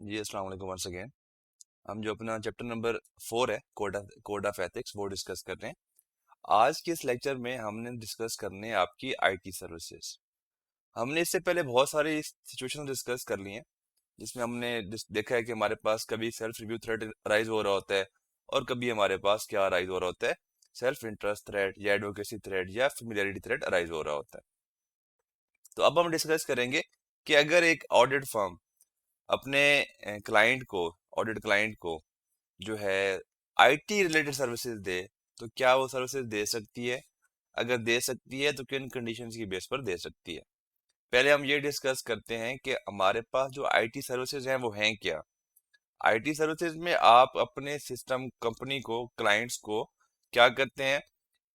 जी अस्सलाम वालेकुम once again. हम जो अपना चैप्टर नंबर 4 है कोड ऑफ एथिक्स वो डिस्कस कर रहे हैं। आज के इस लेक्चर में हमने डिस्कस करने हैं आपकी आईटी सर्विसेज। हमने इससे पहले बहुत सारी सिचुएशन डिस्कस कर ली हैं जिसमें हमने देखा है कि हमारे पास कभी सेल्फ रिव्यू थ्रेट राइज हो रहा होता है और कभी हमारे पास क्या राइज हो रहा होता है, सेल्फ इंटरेस्ट थ्रेट या एडवोकेसी थ्रेट या फेमिलियरिटी थ्रेट राइज हो रहा होता है। तो अब हम डिस्कस करेंगे कि अगर एक ऑडिट फर्म अपने क्लाइंट को ऑडिट क्लाइंट को जो है आईटी रिलेटेड सर्विसेज दे तो क्या वो सर्विसेज दे सकती है। अगर दे सकती है तो किन कंडीशंस की बेस पर दे सकती है। पहले हम ये डिस्कस करते हैं कि हमारे पास जो आईटी सर्विसेज हैं वो हैं क्या। आईटी सर्विसेज में आप अपने सिस्टम कंपनी को क्लाइंट्स को क्या करते हैं,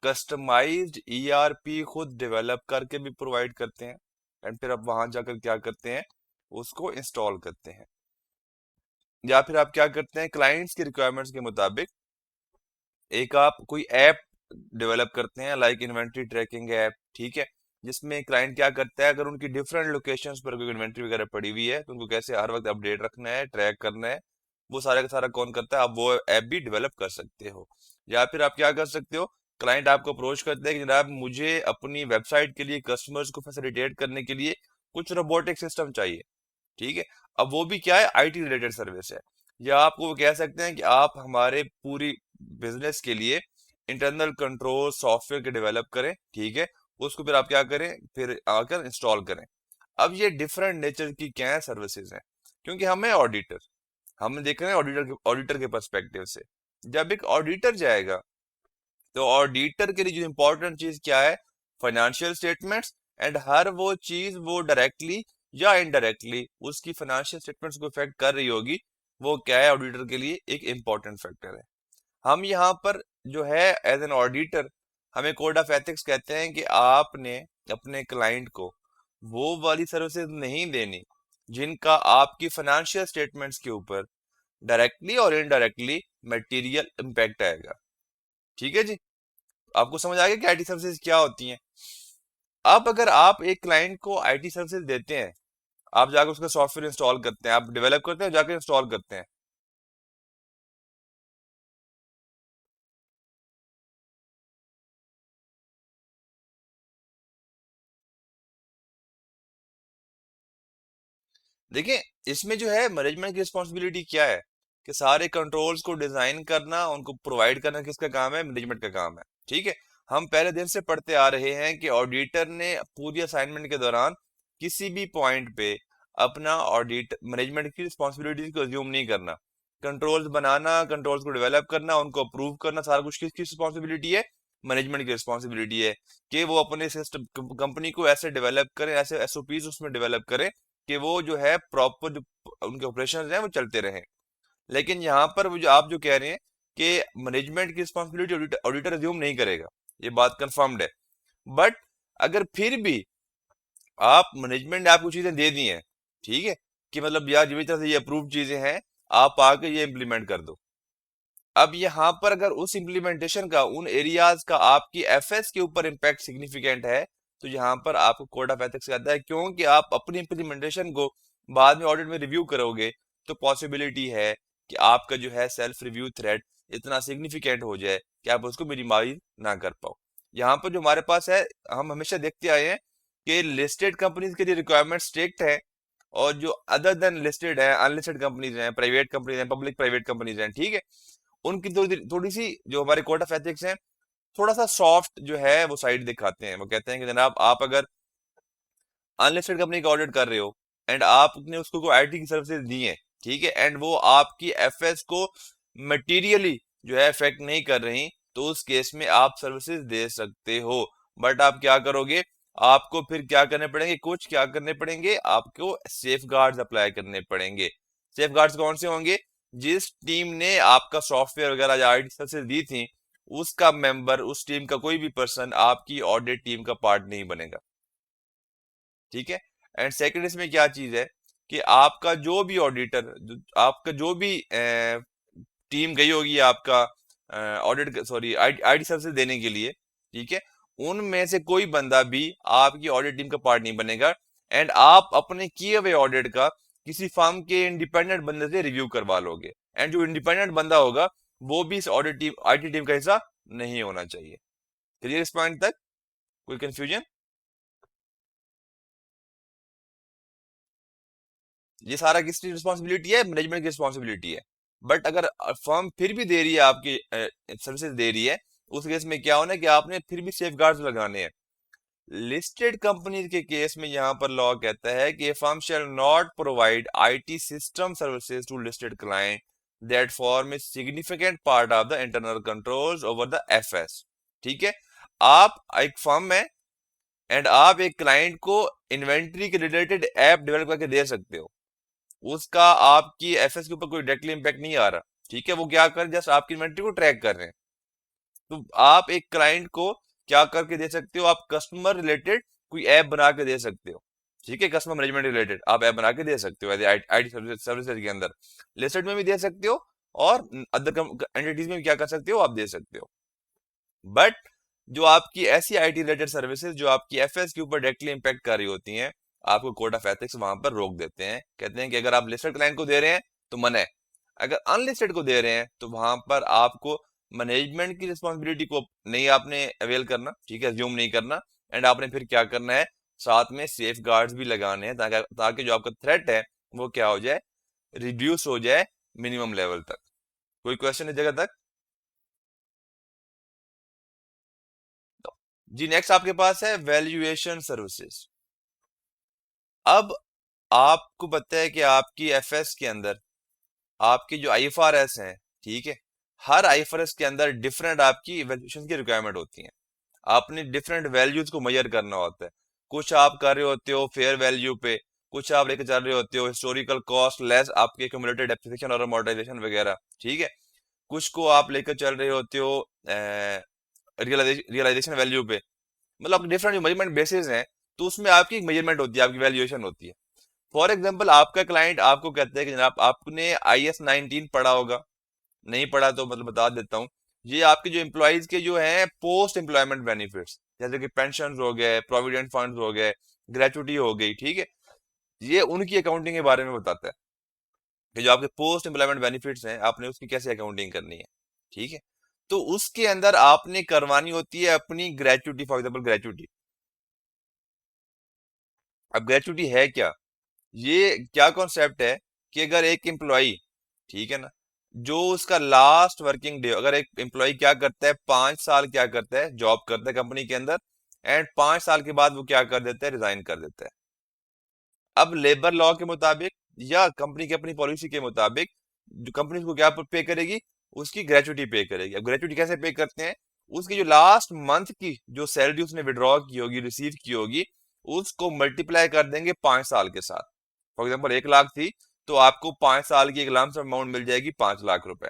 कस्टमाइज्ड ईआरपी खुद डेवलप करके भी प्रोवाइड करते हैं एंड फिर आप वहां जाकर क्या करते हैं, उसको इंस्टॉल करते हैं। या फिर आप क्या करते हैं, क्लाइंट्स की रिक्वायरमेंट्स के मुताबिक एक आप कोई ऐप डेवलप करते हैं लाइक इन्वेंट्री ट्रैकिंग ऐप, ठीक है, जिसमें क्लाइंट क्या करता है, अगर उनकी डिफरेंट लोकेशंस पर कोई इन्वेंट्री वगैरह पड़ी हुई है तो उनको कैसे हर वक्त अपडेट रखना है, ट्रैक करना है, वो सारा का सारा कौन करता है, आप वो ऐप भी डेवलप कर सकते हो। या फिर आप क्या कर सकते हो, क्लाइंट आपको अप्रोच करते हैं कि जनाब मुझे अपनी वेबसाइट के लिए कस्टमर्स को फैसिलिटेट करने के लिए कुछ रोबोटिक सिस्टम चाहिए, ठीक है। अब वो भी क्या है, आईटी रिलेटेड सर्विस है। या आपको वो कह सकते हैं कि आप हमारे पूरी बिजनेस के लिए इंटरनल कंट्रोल सॉफ्टवेयर के डेवलप करें, ठीक है, उसको फिर आप क्या करें, फिर आकर इंस्टॉल करें। अब ये डिफरेंट नेचर की क्या है सर्विसेज हैं, क्योंकि हमें ऑडिटर, हम देख रहे हैं ऑडिटर के पर्सपेक्टिव से। जब एक ऑडिटर जाएगा तो ऑडिटर के लिए जो इंपॉर्टेंट चीज क्या है, फाइनेंशियल स्टेटमेंट्स, एंड हर वो चीज वो डायरेक्टली या इनडायरेक्टली उसकी फाइनेंशियल स्टेटमेंट्स को इफेक्ट कर रही होगी, वो क्या है, ऑडिटर के लिए एक इंपॉर्टेंट फैक्टर है। हम यहाँ पर जो है एज एन ऑडिटर, हमें कोड ऑफ एथिक्स कहते हैं कि आपने अपने क्लाइंट को वो वाली सर्विसेज नहीं देनी जिनका आपकी फाइनेंशियल स्टेटमेंट्स के ऊपर डायरेक्टली और इनडायरेक्टली मटेरियल इम्पैक्ट आएगा। ठीक है जी, आपको समझ आ गया कि आईटी सर्विसेज क्या होती हैं। अब अगर आप एक क्लाइंट को आईटी सर्विसेज देते हैं, आप जाकर उसका सॉफ्टवेयर इंस्टॉल करते हैं, आप डेवलप करते हैं जाकर इंस्टॉल करते हैं। देखिए, इसमें जो है मैनेजमेंट की रिस्पॉन्सिबिलिटी क्या है, कि सारे कंट्रोल्स को डिजाइन करना, उनको प्रोवाइड करना किसका काम है, मैनेजमेंट का काम है। ठीक है, हम पहले दिन से पढ़ते आ रहे हैं कि ऑडिटर ने पूरी असाइनमेंट के दौरान किसी भी पॉइंट पे अपना ऑडिट मैनेजमेंट की रिस्पॉन्सिबिलिटीज को अज्यूम नहीं करना। कंट्रोल्स बनाना, कंट्रोल्स को डेवलप करना, उनको अप्रूव करना, सारा कुछ किसकी रिस्पॉन्सिबिलिटी है, मैनेजमेंट की रिस्पॉन्सिबिलिटी है। कि वो अपने सिस्टम कंपनी को ऐसे डेवलप करें, ऐसे एसओपीज उसमें डेवलप करें कि वो जो है प्रॉपर जो उनके ऑपरेशन हैं वो चलते रहें। लेकिन यहाँ पर वो जो आप जो कह रहे हैं कि मैनेजमेंट की रिस्पॉन्सिबिलिटी ऑडिटर अज्यूम नहीं करेगा, ये बात कंफर्म्ड है। बट अगर फिर भी आप मैनेजमेंट ने आपको चीजें दे दी हैं, ठीक है, कि मतलब यार जिस तरह से ये अप्रूव चीजें हैं, आप आके ये इम्प्लीमेंट कर दो। अब यहाँ पर अगर उस इम्प्लीमेंटेशन का, उन एरियाज का आपकी एफएस के ऊपर इम्पैक्ट सिग्निफिकेंट है, तो यहाँ पर आपको कोड ऑफ एथिक्स कहता है, क्योंकि आप अपनी इम्प्लीमेंटेशन को बाद में ऑडिट में रिव्यू करोगे तो पॉसिबिलिटी है कि आपका जो है सेल्फ रिव्यू थ्रेट इतना सिग्निफिकेंट हो जाए कि आप उसको मिनिमाइज ना कर पाओ। यहाँ पर जो हमारे पास है, हम हमेशा देखते आए हैं कि लिस्टेड कंपनीज के लिए रिक्वायरमेंट स्ट्रिक्ट है, और जो अदर देन लिस्टेड है, अनलिस्टेड कंपनीज हैं, प्राइवेट कंपनीज हैं, पब्लिक प्राइवेट कंपनीज हैं, ठीक है, उनकी थोड़ी थोड़ी सी जो हमारे कोड ऑफ एथिक्स हैं, थोड़ा सा सॉफ्ट जो है वो साइड दिखाते हैं। वो कहते हैं कि जनाब आप अगर अनलिस्टेड कंपनी का ऑडिट कर रहे हो एंड आपने उसको कोई आईटी की सर्विसेज दी है, ठीक है, एंड वो आपकी एफएस को मटेरियली जो है इफेक्ट नहीं कर रही, तो उस केस में आप सर्विसेज दे सकते हो। बट आप क्या करोगे, आपको फिर क्या करने पड़ेंगे, कुछ क्या करने पड़ेंगे, आपको सेफ गार्ड्स अप्लाई करने पड़ेंगे। सेफ गार्ड्स कौन से होंगे, जिस टीम ने आपका सॉफ्टवेयर वगैरह या आईटी सर्विसेज दी थी, उसका मेंबर, उस टीम का कोई भी पर्सन आपकी ऑडिट टीम का पार्ट नहीं बनेगा। ठीक है, एंड सेकंड इसमें क्या चीज है कि आपका जो भी ऑडिटर, आपका जो भी टीम गई होगी आपका ऑडिट, सॉरी आईटी सर्विसेज देने के लिए, ठीक है, उनमें से कोई बंदा भी आपकी ऑडिट टीम का पार्ट नहीं बनेगा। एंड आप अपने किए हुए ऑडिट का किसी फर्म के इंडिपेंडेंट बंदे से रिव्यू करवा लोगे, एंड जो इंडिपेंडेंट बंदा होगा वो भी इस ऑडिट टीम आईटी टीम का हिस्सा नहीं होना चाहिए। क्लियर इस पॉइंट तक? कोई कंफ्यूजन? ये सारा किसकी रिस्पॉन्सिबिलिटी है? मैनेजमेंट की रिस्पॉन्सिबिलिटी है। बट अगर फर्म फिर भी दे रही है आपकी सर्विसेज दे रही है, उस केस में क्या होना है कि आपने फिर भी सेफ गार्ड्स लगाने हैं। लिस्टेड कंपनी के केस में यहाँ पर लॉ कहता है कि firm shall not provide IT system services to listed client that form a significant part of the internal controls over the FS. ठीक है, आप एक फर्म है एंड आप एक क्लाइंट को इन्वेंट्री के रिलेटेड ऐप डेवलप करके दे सकते हो, उसका आपकी एफएस के ऊपर कोई डायरेक्टली इंपैक्ट नहीं आ रहा। ठीक है, वो क्या कर जस्ट आपकी इन्वेंट्री को ट्रैक कर रहे हैं। तो आप एक क्लाइंट को क्या करके दे सकते हो? आप कस्टमर रिलेटेड कोई ऐप बना के दे सकते हो। ठीक है, कस्टमर मैनेजमेंट रिलेटेड आप ऐप बना के दे सकते हो आईटी सर्विसेज के अंदर। लिस्टेड में भी दे सकते हो और अदर एंटिटीज में भी क्या कर सकते हो, आप दे सकते हो। बट जो आपकी ऐसी आईटी रिलेटेड सर्विसेज जो आपकी एफएस के ऊपर डायरेक्टली इंपैक्ट कर रही होती हैं, आपको कोड ऑफ एथिक्स वहां पर रोक देते हैं। कहते हैं कि अगर आप लिस्टेड क्लाइंट को दे रहे हैं तो मना है, अगर अनलिस्टेड को दे रहे हैं तो वहां पर आपको मैनेजमेंट की रिस्पॉन्सिबिलिटी को नहीं आपने अवेल करना, ठीक है, ज्यूम नहीं करना, एंड आपने फिर क्या करना है, साथ में सेफ गार्ड्स भी लगाने हैं ताकि जो आपका थ्रेट है वो क्या हो जाए, रिड्यूस हो जाए मिनिमम लेवल तक। कोई क्वेश्चन इस जगह तक? जी नेक्स्ट आपके पास है वैल्यूएशन सर्विसेज। अब आपको पता है कि आपकी एफएस के अंदर आपकी जो आईएफआरएस है, ठीक है, हर आईएफआरएस के अंदर डिफरेंट आपकी वैल्यूएशन की रिक्वायरमेंट होती है। आपने डिफरेंट वैल्यूज को मेजर करना होता है। कुछ आप कर रहे होते हो फेयर वैल्यू पे, कुछ आप लेकर चल रहे होते हो हिस्टोरिकल कॉस्ट लेस आपके एक्यूमुलेटेड डेप्रिसिएशन और अमोर्टाइजेशन वगैरह। ठीक है, कुछ को आप लेकर चल रहे होते हो रियलाइजेशन वैल्यू पे, मतलब डिफरेंट जो मेजरमेंट बेसिस हैं, तो उसमें आपकी एक मेजरमेंट होती है, आपकी वैल्यूएशन होती है। फॉर एग्जांपल आपका क्लाइंट आपको कहता है कि जनाब आपने IS-19 पढ़ा होगा, नहीं पढ़ा तो मतलब बता देता हूँ। ये आपके जो एम्प्लॉयज के जो हैं पोस्ट एम्प्लॉयमेंट बेनिफिट्स, जैसे कि पेंशन हो गए, प्रोविडेंट फंड हो गए, ग्रेचुटी हो गई, ठीक है, ये उनकी अकाउंटिंग के बारे में बताता है कि जो आपके पोस्ट एम्प्लॉयमेंट बेनिफिट्स हैं आपने उसकी कैसे अकाउंटिंग करनी है। ठीक है, तो उसके अंदर आपने करवानी होती है अपनी ग्रेचुटी। फॉर एग्जाम्पल ग्रेचुटी, अब ग्रेचुटी है क्या? ये क्या कॉन्सेप्ट है कि अगर एक एम्प्लॉय, ठीक है ना, जो उसका लास्ट वर्किंग डे, अगर एक एम्प्लॉय क्या करता है 5 साल क्या करता है, जॉब करता है कंपनी के अंदर, एंड 5 साल के बाद वो क्या कर देता है, रिजाइन कर देता है। अब लेबर लॉ के मुताबिक या कंपनी की अपनी पॉलिसी के मुताबिक जो कंपनी उसको क्या पे करेगी, उसकी ग्रेचुटी पे करेगी। अब ग्रेचुटी कैसे पे करते हैं? उसकी जो लास्ट मंथ की जो सैलरी उसने विड्रॉ की होगी, रिसीव की होगी, उसको मल्टीप्लाई कर देंगे 5 साल के साथ। फॉर एग्जाम्पल 1 लाख थी, तो आपको 5 साल की एक लमसम अमाउंट मिल जाएगी 5 लाख रुपए।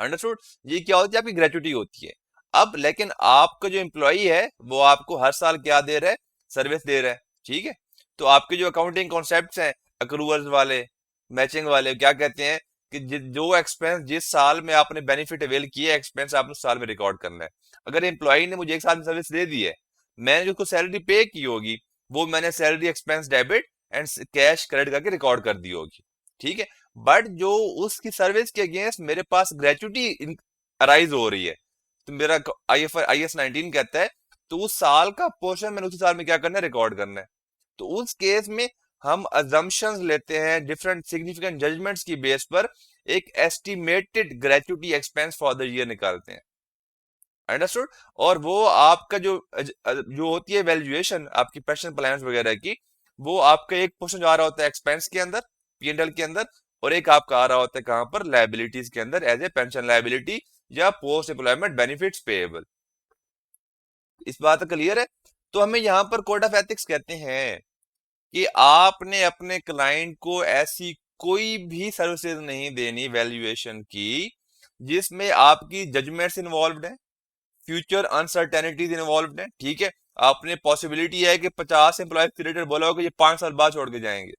अंडरस्टूड? ये क्या होती है, आपकी ग्रेचुटी होती है। अब लेकिन आपका जो एम्प्लॉई है वो आपको हर साल क्या दे रहा है, सर्विस दे रहा है। ठीक है, तो आपके जो अकाउंटिंग कॉन्सेप्ट्स हैं अक्रूवल्स वाले, मैचिंग वाले, क्या कहते हैं कि जो एक्सपेंस जिस साल में आपने बेनिफिट अवेल किया एक्सपेंस आपने उस साल में रिकॉर्ड करना है। अगर एम्प्लॉई ने मुझे 1 साल में सर्विस दे दी है, मैंने जो उसको सैलरी पे की होगी वो मैंने salary expense debit and cash credit करके रिकॉर्ड कर दी होगी। ठीक है, बट जो उसकी सर्विस के अगेंस्ट मेरे पास ग्रेचुटी अराइज हो रही है, तो मेरा IS-19 कहता है तो उस साल का पोर्शन मैंने उसी साल में क्या करना है, रिकॉर्ड करना है। तो उस केस में हम अजम्पशंस लेते हैं डिफरेंट सिग्निफिकेंट जजमेंट्स की बेस पर, एक estimated gratuity expense for the year निकालते हैं। अंडरस्टूड? और वो आपका जो होती है वैल्यूएशन आपकी पेंशन प्लान्स वगैरह की, वो आपका एक पोर्शन आ रहा होता है एक्सपेंस के अंदर, P&L के अंदर, और एक आपका आ रहा होता है कहां पर, लाइबिलिटीज के अंदर, एज ए पेंशन लाइबिलिटी या पोस्ट एम्प्लॉयमेंट बेनिफिट्स पेएबल। इस बात क्लियर है? तो हमें यहाँ पर कोड ऑफ एथिक्स कहते हैं कि आपने अपने क्लाइंट को ऐसी कोई भी सर्विसेज नहीं देनी वैल्यूएशन की जिसमें आपकी जजमेंट्स इन्वॉल्व है, फ्यूचर अनसर्टेनिटीज इन्वॉल्व है। ठीक है, आपने पॉसिबिलिटी है कि 50 एम्प्लॉय रिलेटेड बोला हो कि ये 5 साल बाद छोड़ के जाएंगे,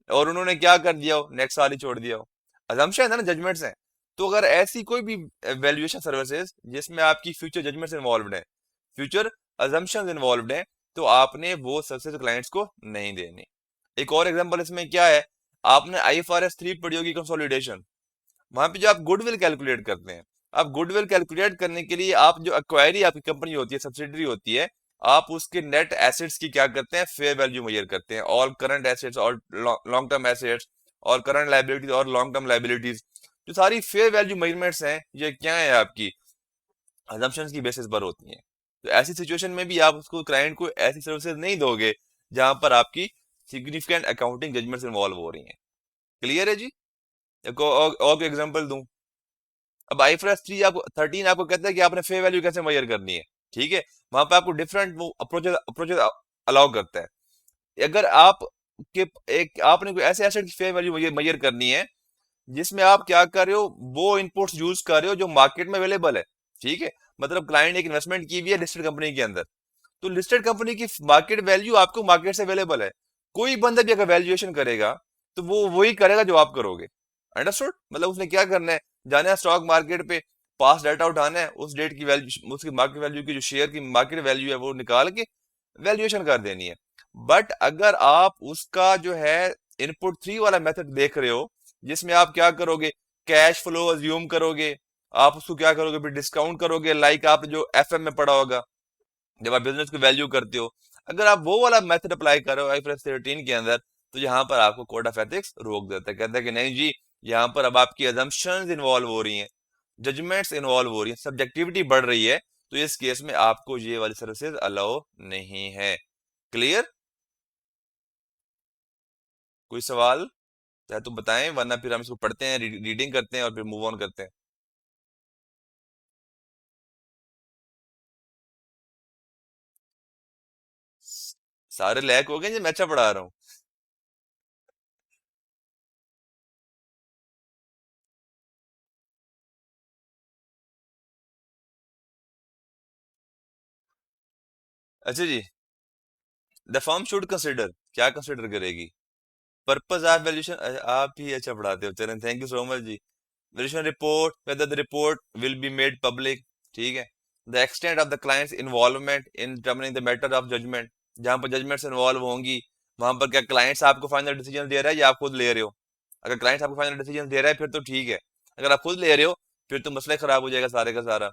और उन्होंने क्या कर दिया हो, नेक्स्ट साल ही छोड़ दिया हो। अजम्पशन है ना, जजमेंट्स हैं। तो अगर ऐसी कोई भी वैल्यूएशन सर्विसेज जिसमें आपकी फ्यूचर जजमेंट्स इन्वॉल्व है, फ्यूचर अजम्पशन इन्वॉल्व है, तो आपने वो सर्विसेज क्लाइंट्स को नहीं देनी। एक और एग्जांपल इसमें क्या है, आपने IFRS 3 पढ़ी होगी, कंसोलिडेशन। वहां पे जो आप गुडविल कैलकुलेट करते हैं, आप गुडविल कैलकुलेट करने के लिए आप जो एक्वायरी आपकी कंपनी होती है, सब्सिडरी होती है, आप उसके नेट एसेट्स की क्या करते हैं, फेयर वैल्यू मेजर करते हैं। ऑल करंट एसेट्स और लॉन्ग टर्म एसेट्स और करंट लाइबिलिटीज और लॉन्ग टर्म लाइबिलिटीज, जो सारी फेयर वैल्यू मेजरमेंट्स हैं, ये क्या है, आपकी अजम्पशंस की बेसिस पर होती हैं। तो ऐसी सिचुएशन में भी आप उसको, क्लाइंट को ऐसी सर्विसेज नहीं दोगे जहां पर आपकी सिग्निफिकेंट अकाउंटिंग जजमेंट्स इन्वॉल्व हो रही हैं। क्लियर है जी? एक और एग्जांपल दूं। अब IFRS 3 आपको 13 आपको कहता है कि आपने फेयर वैल्यू कैसे मेजर करनी है, ठीक है। वहां पे आपको डिफरेंट वो अप्रोचेस अप्रोचेस अलाउ करता है। अगर आप के एक आपने कोई ऐसे एसेट की फेयर वैल्यू मेजर करनी है जिसमें आप क्या कर रहे हो, वो इनपुट्स यूज कर रहे हो जो मार्केट में अवेलेबल है, ठीक है। मतलब क्लाइंट एक इन्वेस्टमेंट की हुई है लिस्टेड कंपनी के अंदर, तो लिस्टेड कंपनी की मार्केट वैल्यू आपको मार्केट से अवेलेबल है। कोई बंदा भी अगर वैल्यूएशन करेगा तो वो वही करेगा जो आप करोगे। अंडरस्टूड? मतलब उसने क्या करना है, जाना है स्टॉक मार्केट पे, पास डाटा उठाना है, उस डेट की वैल्यू, उसकी मार्केट वैल्यू की जो शेयर की मार्केट वैल्यू है वो निकाल के वैल्यूएशन कर देनी है। बट अगर आप उसका जो है इनपुट 3 वाला मेथड देख रहे हो, जिसमें आप क्या करोगे, कैश फ्लो अज्यूम करोगे, आप उसको क्या करोगे, फिर डिस्काउंट करोगे, लाइक आप जो FM में पढ़ा होगा जब आप बिजनेस को वैल्यू करते हो। अगर आप वो वाला मेथड अप्लाई करो IFRS 13 के अंदर, तो यहाँ पर आपको कोड ऑफ एथिक्स रोक देता है, कहता है कि नहीं जी, यहाँ पर अब आपकी अजम्पशंस इन्वॉल्व हो रही हैं, जजमेंट्स इन्वॉल्व हो रही हैं, सब्जेक्टिविटी बढ़ रही है, तो इस केस में आपको ये वाली सर्विसेज अलाउ नहीं है। क्लियर? कोई सवाल चाहे तो बताएं, वरना फिर हम इसको पढ़ते हैं, रीडिंग करते हैं और फिर मूव ऑन करते हैं। सारे लैक हो गए जी, मैं अच्छा पढ़ा रहा हूँ। अच्छा जी, द फर्म शुड कंसिडर, क्या कंसिडर करेगी, पर्पस ऑफ वैल्यूएशन। आप ही अच्छा पढ़ाते हो, चलें, थैंक यू सो मच जी। Valuation report, whether the report will be made public, ठीक है। The extent of the client's involvement in determining the matter of judgement, जहां पर जजमेंट्स इन्वॉल्व होंगी, वहां पर क्या क्लाइंट्स आपको फाइनल डिसीजन दे रहा है या आप खुद ले रहे हो। अगर क्लाइंट्स आपको फाइनल डिसीजन दे रहा है फिर तो ठीक है, अगर आप खुद ले रहे हो फिर तो मसला खराब हो जाएगा सारे का सारा।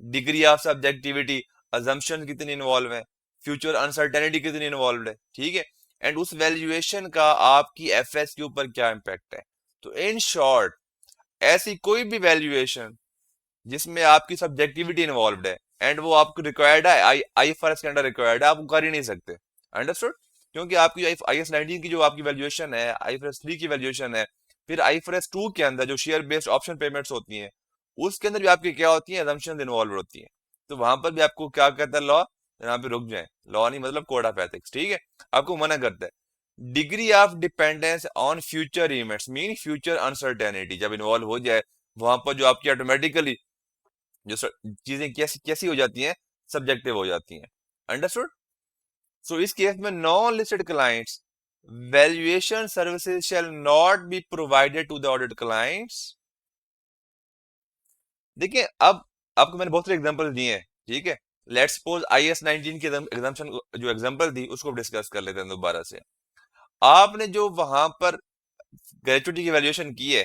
डिग्री ऑफ सब्जेक्टिविटी, अजम्पशन कितनी इन्वॉल्व है, फ्यूचर अनसर्टेनिटी कितनी इन्वॉल्व है, ठीक है। एंड उस वैल्यूएशन का आपकी FS के ऊपर क्या इम्पैक्ट है। तो इन शॉर्ट, ऐसी कोई भी वैल्यूएशन जिसमें आपकी सब्जेक्टिविटी इन्वॉल्व है एंड वो आपको रिक्वायर्ड है, IFRS के अंडर रिक्वायर्ड है, आप वो कर ही नहीं सकते। अंडरस्टूड? क्योंकि आपकी IAS 19 की जो आपकी वैल्यूएशन है, IFRS 3 की वैल्यूएशन है, फिर IFRS 2 के अंदर जो शेयर बेस्ड ऑप्शन पेमेंट्स होती हैं, उसके अंदर भी आपकी क्या होती है, assumptions इन्वॉल्व होती हैं। तो वहां पर भी आपको क्या कहता है लॉ, यहाँ पे रुक जाए, लॉ नहीं मतलब कोड ऑफ एथिक्स, ठीक है, आपको मना करता है। Degree of dependence on future events mean future uncertainty जब इन्वॉल्व हो जाए, वहां पर जो आपकी ऑटोमेटिकली जो चीजें कैसी कैसी हो जाती हैं, सब्जेक्टिव हो जाती हैं। अंडरस्टूड? सो इस केस में non listed clients valuation services shall not be provided to the audit clients. देखिए, अब आपको मैंने बहुत सारे एग्जांपल दिए हैं, ठीक है। लेट्स सपोज IAS 19 की एग्जाम्पशन, जो एग्जांपल दी उसको डिस्कस कर लेते हैं दोबारा से। आपने जो वहां पर ग्रेचुटी की वैल्यूएशन की है,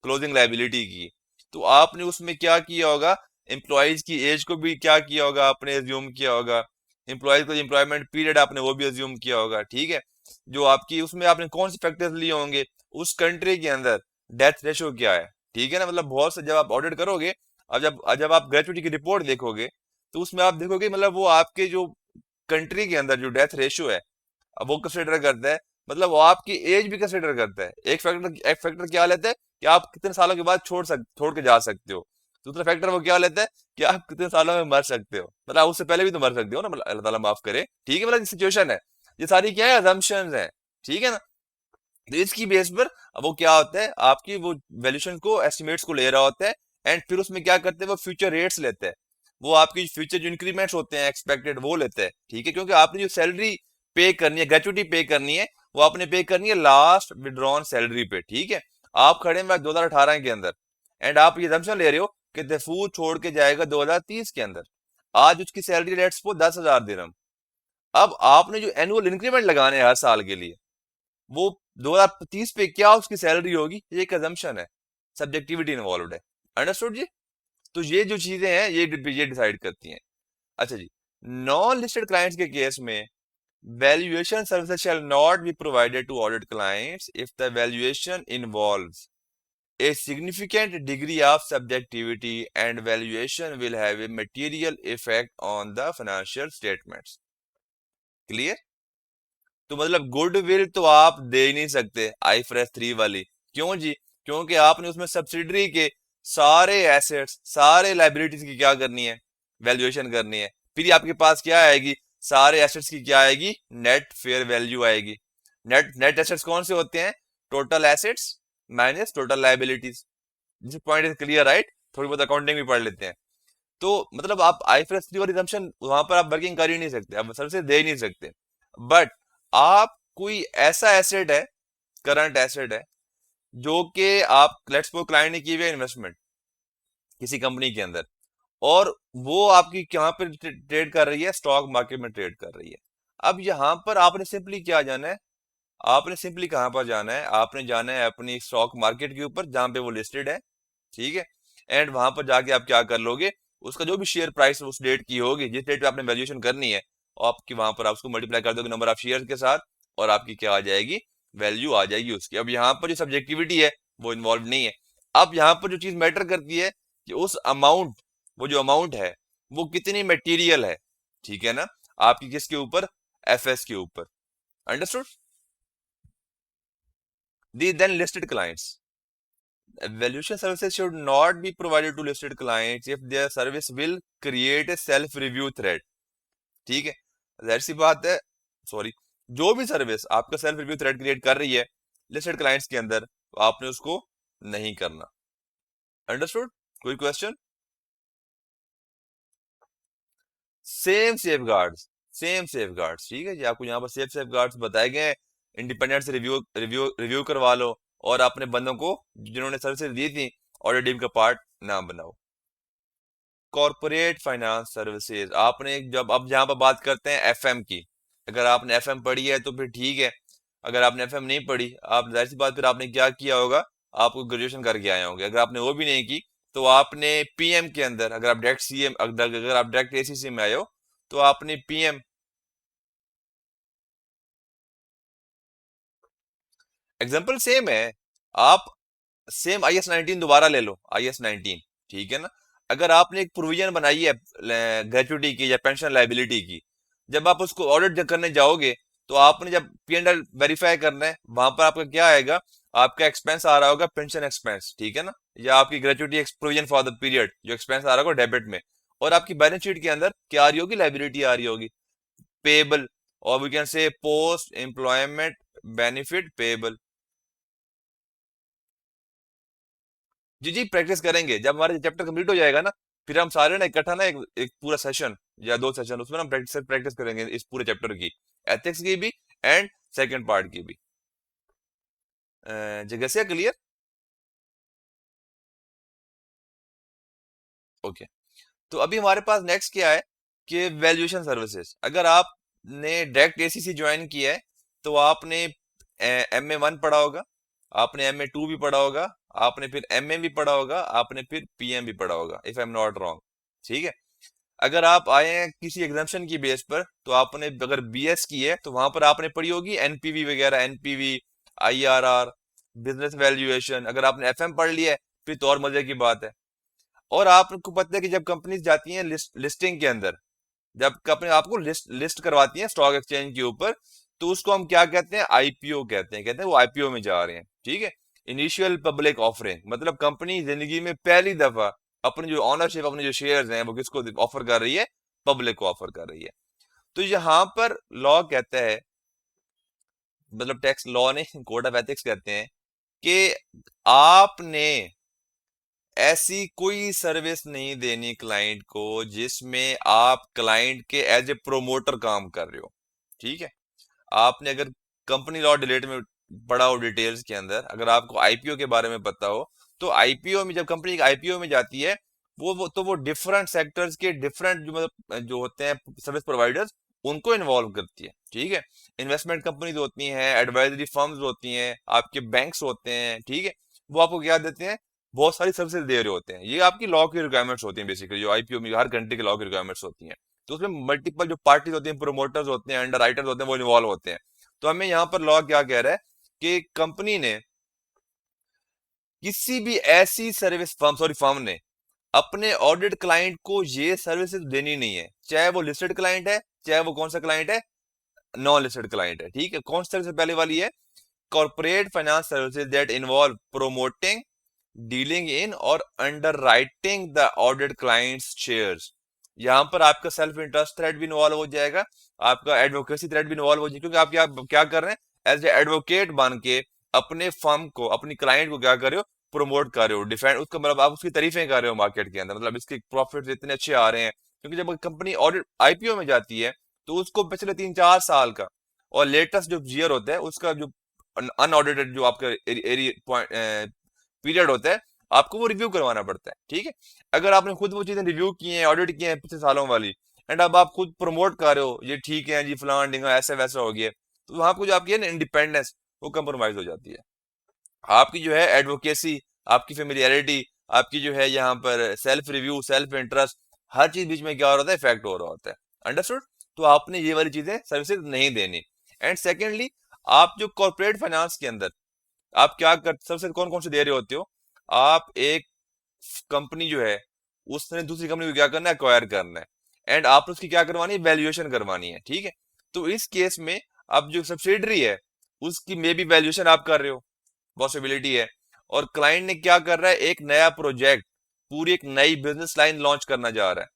क्लोजिंग लाइबिलिटी की, तो आपने उसमें क्या किया होगा, एम्प्लॉयज की एज को भी क्या किया होगा, आपने एज्यूम किया होगा, एम्प्लॉयज को एम्प्लॉयमेंट पीरियड आपने वो भी एज्यूम किया होगा, ठीक है। जो आपकी उसमें आपने कौन से फैक्टर्स लिए होंगे, उस कंट्री के अंदर डेथ रेशो क्या है, ठीक है ना। मतलब बहुत से जब आप ऑडिट करोगे, अब जब आप ग्रेचुटी की रिपोर्ट देखोगे, तो उसमें आप देखोगे मतलब वो आपके जो कंट्री के अंदर जो डेथ रेशो है, अब वो कंसिडर करता है, मतलब वो आपकी एज भी कंसिडर करता है। एक फैक्टर क्या लेता है कि आप कितने सालों के बाद छोड़ के जा सकते हो। दूसरा फैक्टर वो क्या लेता है कि आप कितने सालों में मर सकते हो, मतलब आप उससे पहले भी तो मर सकते हो ना, मतलब अल्लाह ताला माफ करे, ठीक है। मतलब सिचुएशन है, ये सारी क्या है, assumptions है, ठीक है ना। तो इसकी बेस पर अब वो क्या होता है, आपकी वो वैल्यूएशन को, एस्टिमेट्स को ले रहा होता है, एंड फिर उसमें क्या करते हैं, वो फ्यूचर रेट्स लेते हैं, वो आपकी फ्यूचर जो इंक्रीमेंट्स होते हैं एक्सपेक्टेड वो लेते हैं, ठीक है। क्योंकि आपने जो सैलरी पे करनी है, ग्रेचुटी पे करनी है, वो आपने पे करनी है लास्ट विड्रॉन सैलरी पे, ठीक है। आप खड़े हैं 2018 के अंदर, एंड आप ये assumption ले रहे हो कि दफूर छोड़ के जाएगा 2030 के अंदर। आज उसकी सैलरी रेट्स वो 10,000 दिरहम। अब आपने जो एनुअल इंक्रीमेंट लगाने हैं हर साल के लिए, वो 2030 पे क्या उसकी सैलरी होगी, ये एक अजम्पशन है, सब्जेक्टिविटी इन्वॉल्व है। अंडरस्टूड जी? तो ये जो चीजें हैं ये डिसाइड करती हैं। अच्छा जी, नॉन लिस्टेड क्लाइंट्स के केस में valuation services shall not be provided to audit clients if the valuation involves a significant degree of subjectivity and valuation will have a material effect on the financial statements. Clear? तो मतलब goodwill तो आप दे ही नहीं सकते आईफ्रेस 3 वाली। क्यों जी? क्योंकि आपने उसमें सब्सिडरी के सारे एसेट्स सारे लाइबिलिटीज की क्या करनी है, वैल्यूएशन करनी है। फिर आपके पास क्या आएगी, सारे एसेट्स की क्या आएगी, नेट फेयर वैल्यू आएगी। नेट नेट एसेट्स कौन से होते हैं, total assets minus total liabilities. This point is clear right? थोड़ी बहुत अकाउंटिंग भी पढ़ लेते हैं। तो मतलब आप आईफ्रेस 3 और assumption वहां पर आप वर्किंग कर ही नहीं सकते, आप सर्विस दे ही नहीं सकते। बट आप कोई ऐसा एसेट है, करंट एसेट है, जो कि आप लेट्स सपोज क्लाइंट ने की हुई है इन्वेस्टमेंट किसी कंपनी के अंदर, और वो आपकी कहाँ पे ट्रेड कर रही है, स्टॉक मार्केट में ट्रेड कर रही है। अब यहाँ पर आपने सिंपली क्या जाना है, आपने सिंपली कहाँ पर जाना है, आपने जाना है अपनी स्टॉक मार्केट के ऊपर जहां पे वो लिस्टेड है, ठीक है। एंड वहां पर जाके आप क्या कर लोगे, उसका जो भी शेयर प्राइस उस डेट की होगी, जिस डेट पे आपने वैल्यूएशन करनी है, और आपकी वहां पर आप उसको मल्टीप्लाई कर दोगे नंबर ऑफ शेयर के साथ, और आपकी क्या आ जाएगी, वैल्यू आ जाएगी उसकी। अब यहाँ पर जो सब्जेक्टिविटी है वो इन्वॉल्व नहीं है। अब यहाँ पर जो चीज मैटर करती है कि उस अमाउंट, वो जो अमाउंट है वो कितनी मटेरियल है, ठीक है ना, आपकी किसके ऊपर, एफएस के ऊपर। Understood? The then listed clients, valuation services should not be provided to listed clients if their service will create a self review threat। ठीक है, जाहिर सी बात है, सॉरी, जो भी सर्विस आपका सेल्फ रिव्यू थ्रेड क्रिएट कर रही है लिस्टेड क्लाइंट्स के अंदर, तो आपने उसको नहीं करना। अंडरस्टूड? कोई question? Same safe guards, same safe guards, ठीक है जी, आपको यहाँ पर सेफ सेफ गार्ड्स बताए गए हैं। इंडिपेंडेंट से रिव्यू रिव्यू रिव्यू करवा लो, और अपने बंदों को जिन्होंने सर्विसेज दी थी ऑडिट टीम का पार्ट ना बनाओ। कॉरपोरेट फाइनेंस सर्विसेज, आपने जब अब जहां पर बात करते हैं एफएम की, अगर आपने एफएम पढ़ी है तो फिर ठीक है, अगर आपने एफएम नहीं पढ़ी, आप जाहिर सी बात फिर आपने क्या किया होगा, आपको ग्रेजुएशन करके आए होंगे। अगर आपने वो भी नहीं की तो आपने पीएम के अंदर, अगर आप डायरेक्ट सीएम, अगर आप डायरेक्ट एसीसी में आए हो तो आपने पीएम, एग्जाम्पल सेम है। आप सेम IS-19 दोबारा ले लो, IS-19, ठीक है ना। अगर आपने एक प्रोविजन बनाई है ग्रेचुटी की या पेंशन लाइबिलिटी की, जब आप उसको ऑडिट करने जाओगे तो आपने जब P&L वेरीफाई करना है, वहां पर आपका क्या आएगा, आपका एक्सपेंस आ रहा होगा पेंशन एक्सपेंस, ठीक है ना, या आपकी gratuity provision for the period जो एक्सपेंस आ रहा होगा डेबिट में, और आपकी बैलेंस शीट के अंदर क्या आ रही होगी, लाइबिलिटी आ रही होगी, पेबल, और we can say post employment benefit payable. जी जी, प्रैक्टिस करेंगे जब हमारा चैप्टर कंप्लीट हो जाएगा ना, फिर हम सारे ना इकट्ठा ना एक पूरा सेशन या 2 सेशन उसमें हम प्रैक्टिस प्रैक्टिस करेंगे इस पूरे चैप्टर की, एथिक्स की भी एंड सेकंड पार्ट की भी। जगह से क्लियर? ओके। तो अभी हमारे पास नेक्स्ट क्या है कि वैल्यूएशन सर्विसेज। अगर आपने डायरेक्ट एसीसी ज्वाइन किया है तो आपने MA1 पढ़ा होगा, आपने MA2 भी पढ़ा होगा, आपने फिर MM भी पढ़ा होगा, आपने फिर PM भी पढ़ा होगा, if I am not wrong, ठीक है। अगर आप आए हैं किसी एग्जाम्शन की बेस पर, तो आपने अगर BS की है तो वहां पर आपने पढ़ी होगी NPV वगैरह, NPV, IRR, बिजनेस वैल्यूएशन। अगर आपने FM पढ़ लिया है फिर तो और मजे की बात है। और आपको पता है कि जब कंपनीज जाती हैं लिस्टिंग के अंदर, जब कंपनी आपको लिस्ट करवाती है स्टॉक एक्सचेंज के ऊपर, तो उसको हम क्या कहते हैं, आईपीओ कहते हैं, कहते हैं वो आईपीओ में जा रहे हैं, ठीक है। इनिशियल पब्लिक ऑफरिंग, मतलब कंपनी जिंदगी में पहली दफा अपनी जो ऑनरशिप, अपने जो शेयर्स हैं वो किसको ऑफर कर रही है, पब्लिक को ऑफर कर रही है। तो यहाँ पर लॉ कहता है, मतलब टैक्स लॉ ने, कोड ऑफ एथिक्स कहते हैं कि आपने ऐसी कोई सर्विस नहीं देनी क्लाइंट को जिसमें आप क्लाइंट के एज ए प्रोमोटर काम कर रहे हो, ठीक है। आपने अगर कंपनी लॉ डिलेट में पढ़ा हो डिटेल्स के अंदर, अगर आपको आईपीओ के बारे में पता हो, तो आईपीओ में जब कंपनी आईपीओ में जाती है, वो तो वो डिफरेंट सेक्टर्स के डिफरेंट जो मतलब जो होते हैं सर्विस प्रोवाइडर्स, उनको इन्वॉल्व करती है। ठीक है, इन्वेस्टमेंट कंपनीज होती हैं, एडवाइजरी फर्म्स होती हैं, आपके बैंक्स होते हैं। ठीक है, वो आपको क्या देते हैं, बहुत सारी सर्विसेज दे रहे होते हैं। ये आपकी लॉ की रिक्वायरमेंट्स होती हैं, बेसिकली जो आईपीओ में हर कंट्री के लॉ की रिक्वायरमेंट्स होती हैं। तो उसमें मल्टीपल जो पार्टीज होती हैं, प्रोमोटर्स होते हैं, अंडर राइटर्स होते हैं, वो इन्वॉल्व होते हैं। तो हमें यहाँ पर लॉ क्या कह रहा है कि कंपनी ने किसी भी ऐसी सर्विस फर्म ने अपने ऑडिट क्लाइंट को ये सर्विसेज देनी नहीं है, चाहे वो लिस्टेड क्लाइंट है, चाहे वो कौन सा क्लाइंट है, नॉन लिस्टेड क्लाइंट है। ठीक है, कौन सी सर्विस पहले वाली है, corporate finance services that involve promoting, dealing in और underwriting the audit clients shares. यहाँ पर आपका सेल्फ इंटरेस्ट थ्रेड भी इन्वॉल्व हो जाएगा, आपका एडवोकेसी थ्रेड भी इन्वॉल्व हो जाएगा, क्योंकि आप क्या क्या कर रहे हैं, एज ए एडवोकेट बन के अपने फर्म को, अपनी क्लाइंट को क्या कर रहे हो, प्रमोट कर रहे हो, डिफेंड उसका मतलब आप उसकी तारीफें कर रहे हो मार्केट के अंदर, मतलब इसके प्रॉफिट इतने अच्छे आ रहे हैं। क्योंकि जब कंपनी ऑडिट आईपीओ में जाती है तो उसको पिछले 3-4 साल का और लेटेस्ट जो ईयर होता है उसका जो अनऑडिटेड जो आपका पीरियड होता है, आपको वो रिव्यू करवाना पड़ता है। ठीक है, अगर आपने खुद वो चीजें रिव्यू की हैं, ऑडिट की हैं पिछले सालों वाली, एंड अब आप खुद प्रमोट कर रहे हो ये ठीक है जी, फलान ढिंगा ऐसा वैसा हो गया, तो वहां पर जो आपकी है ना इंडिपेंडेंस, वो कंप्रोमाइज हो जाती है। आपकी जो है एडवोकेसी, आपकी फेमिलियरिटी, आपकी जो है यहाँ पर सेल्फ रिव्यू, सेल्फ इंटरेस्ट, हर चीज बीच में क्या हो रहा होता है, इफेक्ट हो रहा होता है। अंडरस्टूड? तो आपने ये वाली चीजें सर्विसेज नहीं देनी। एंड सेकेंडली, आप जो कॉर्पोरेट फाइनेंस के अंदर आप क्या कर सबसे कौन कौन से दे रहे होते हो, आप एक कंपनी जो है उसने दूसरी कंपनी को क्या करना है, एक्वायर करना है, एंड आपने उसकी क्या करवानी है, वैल्यूएशन करवानी है। ठीक है, तो इस केस में अब जो सब्सिडरी है उसकी मे बी वैल्यूएशन आप कर रहे हो, पॉसिबिलिटी है। और क्लाइंट ने क्या कर रहा है, एक नया प्रोजेक्ट, पूरी एक नई बिजनेस लाइन लॉन्च करना जा रहा है,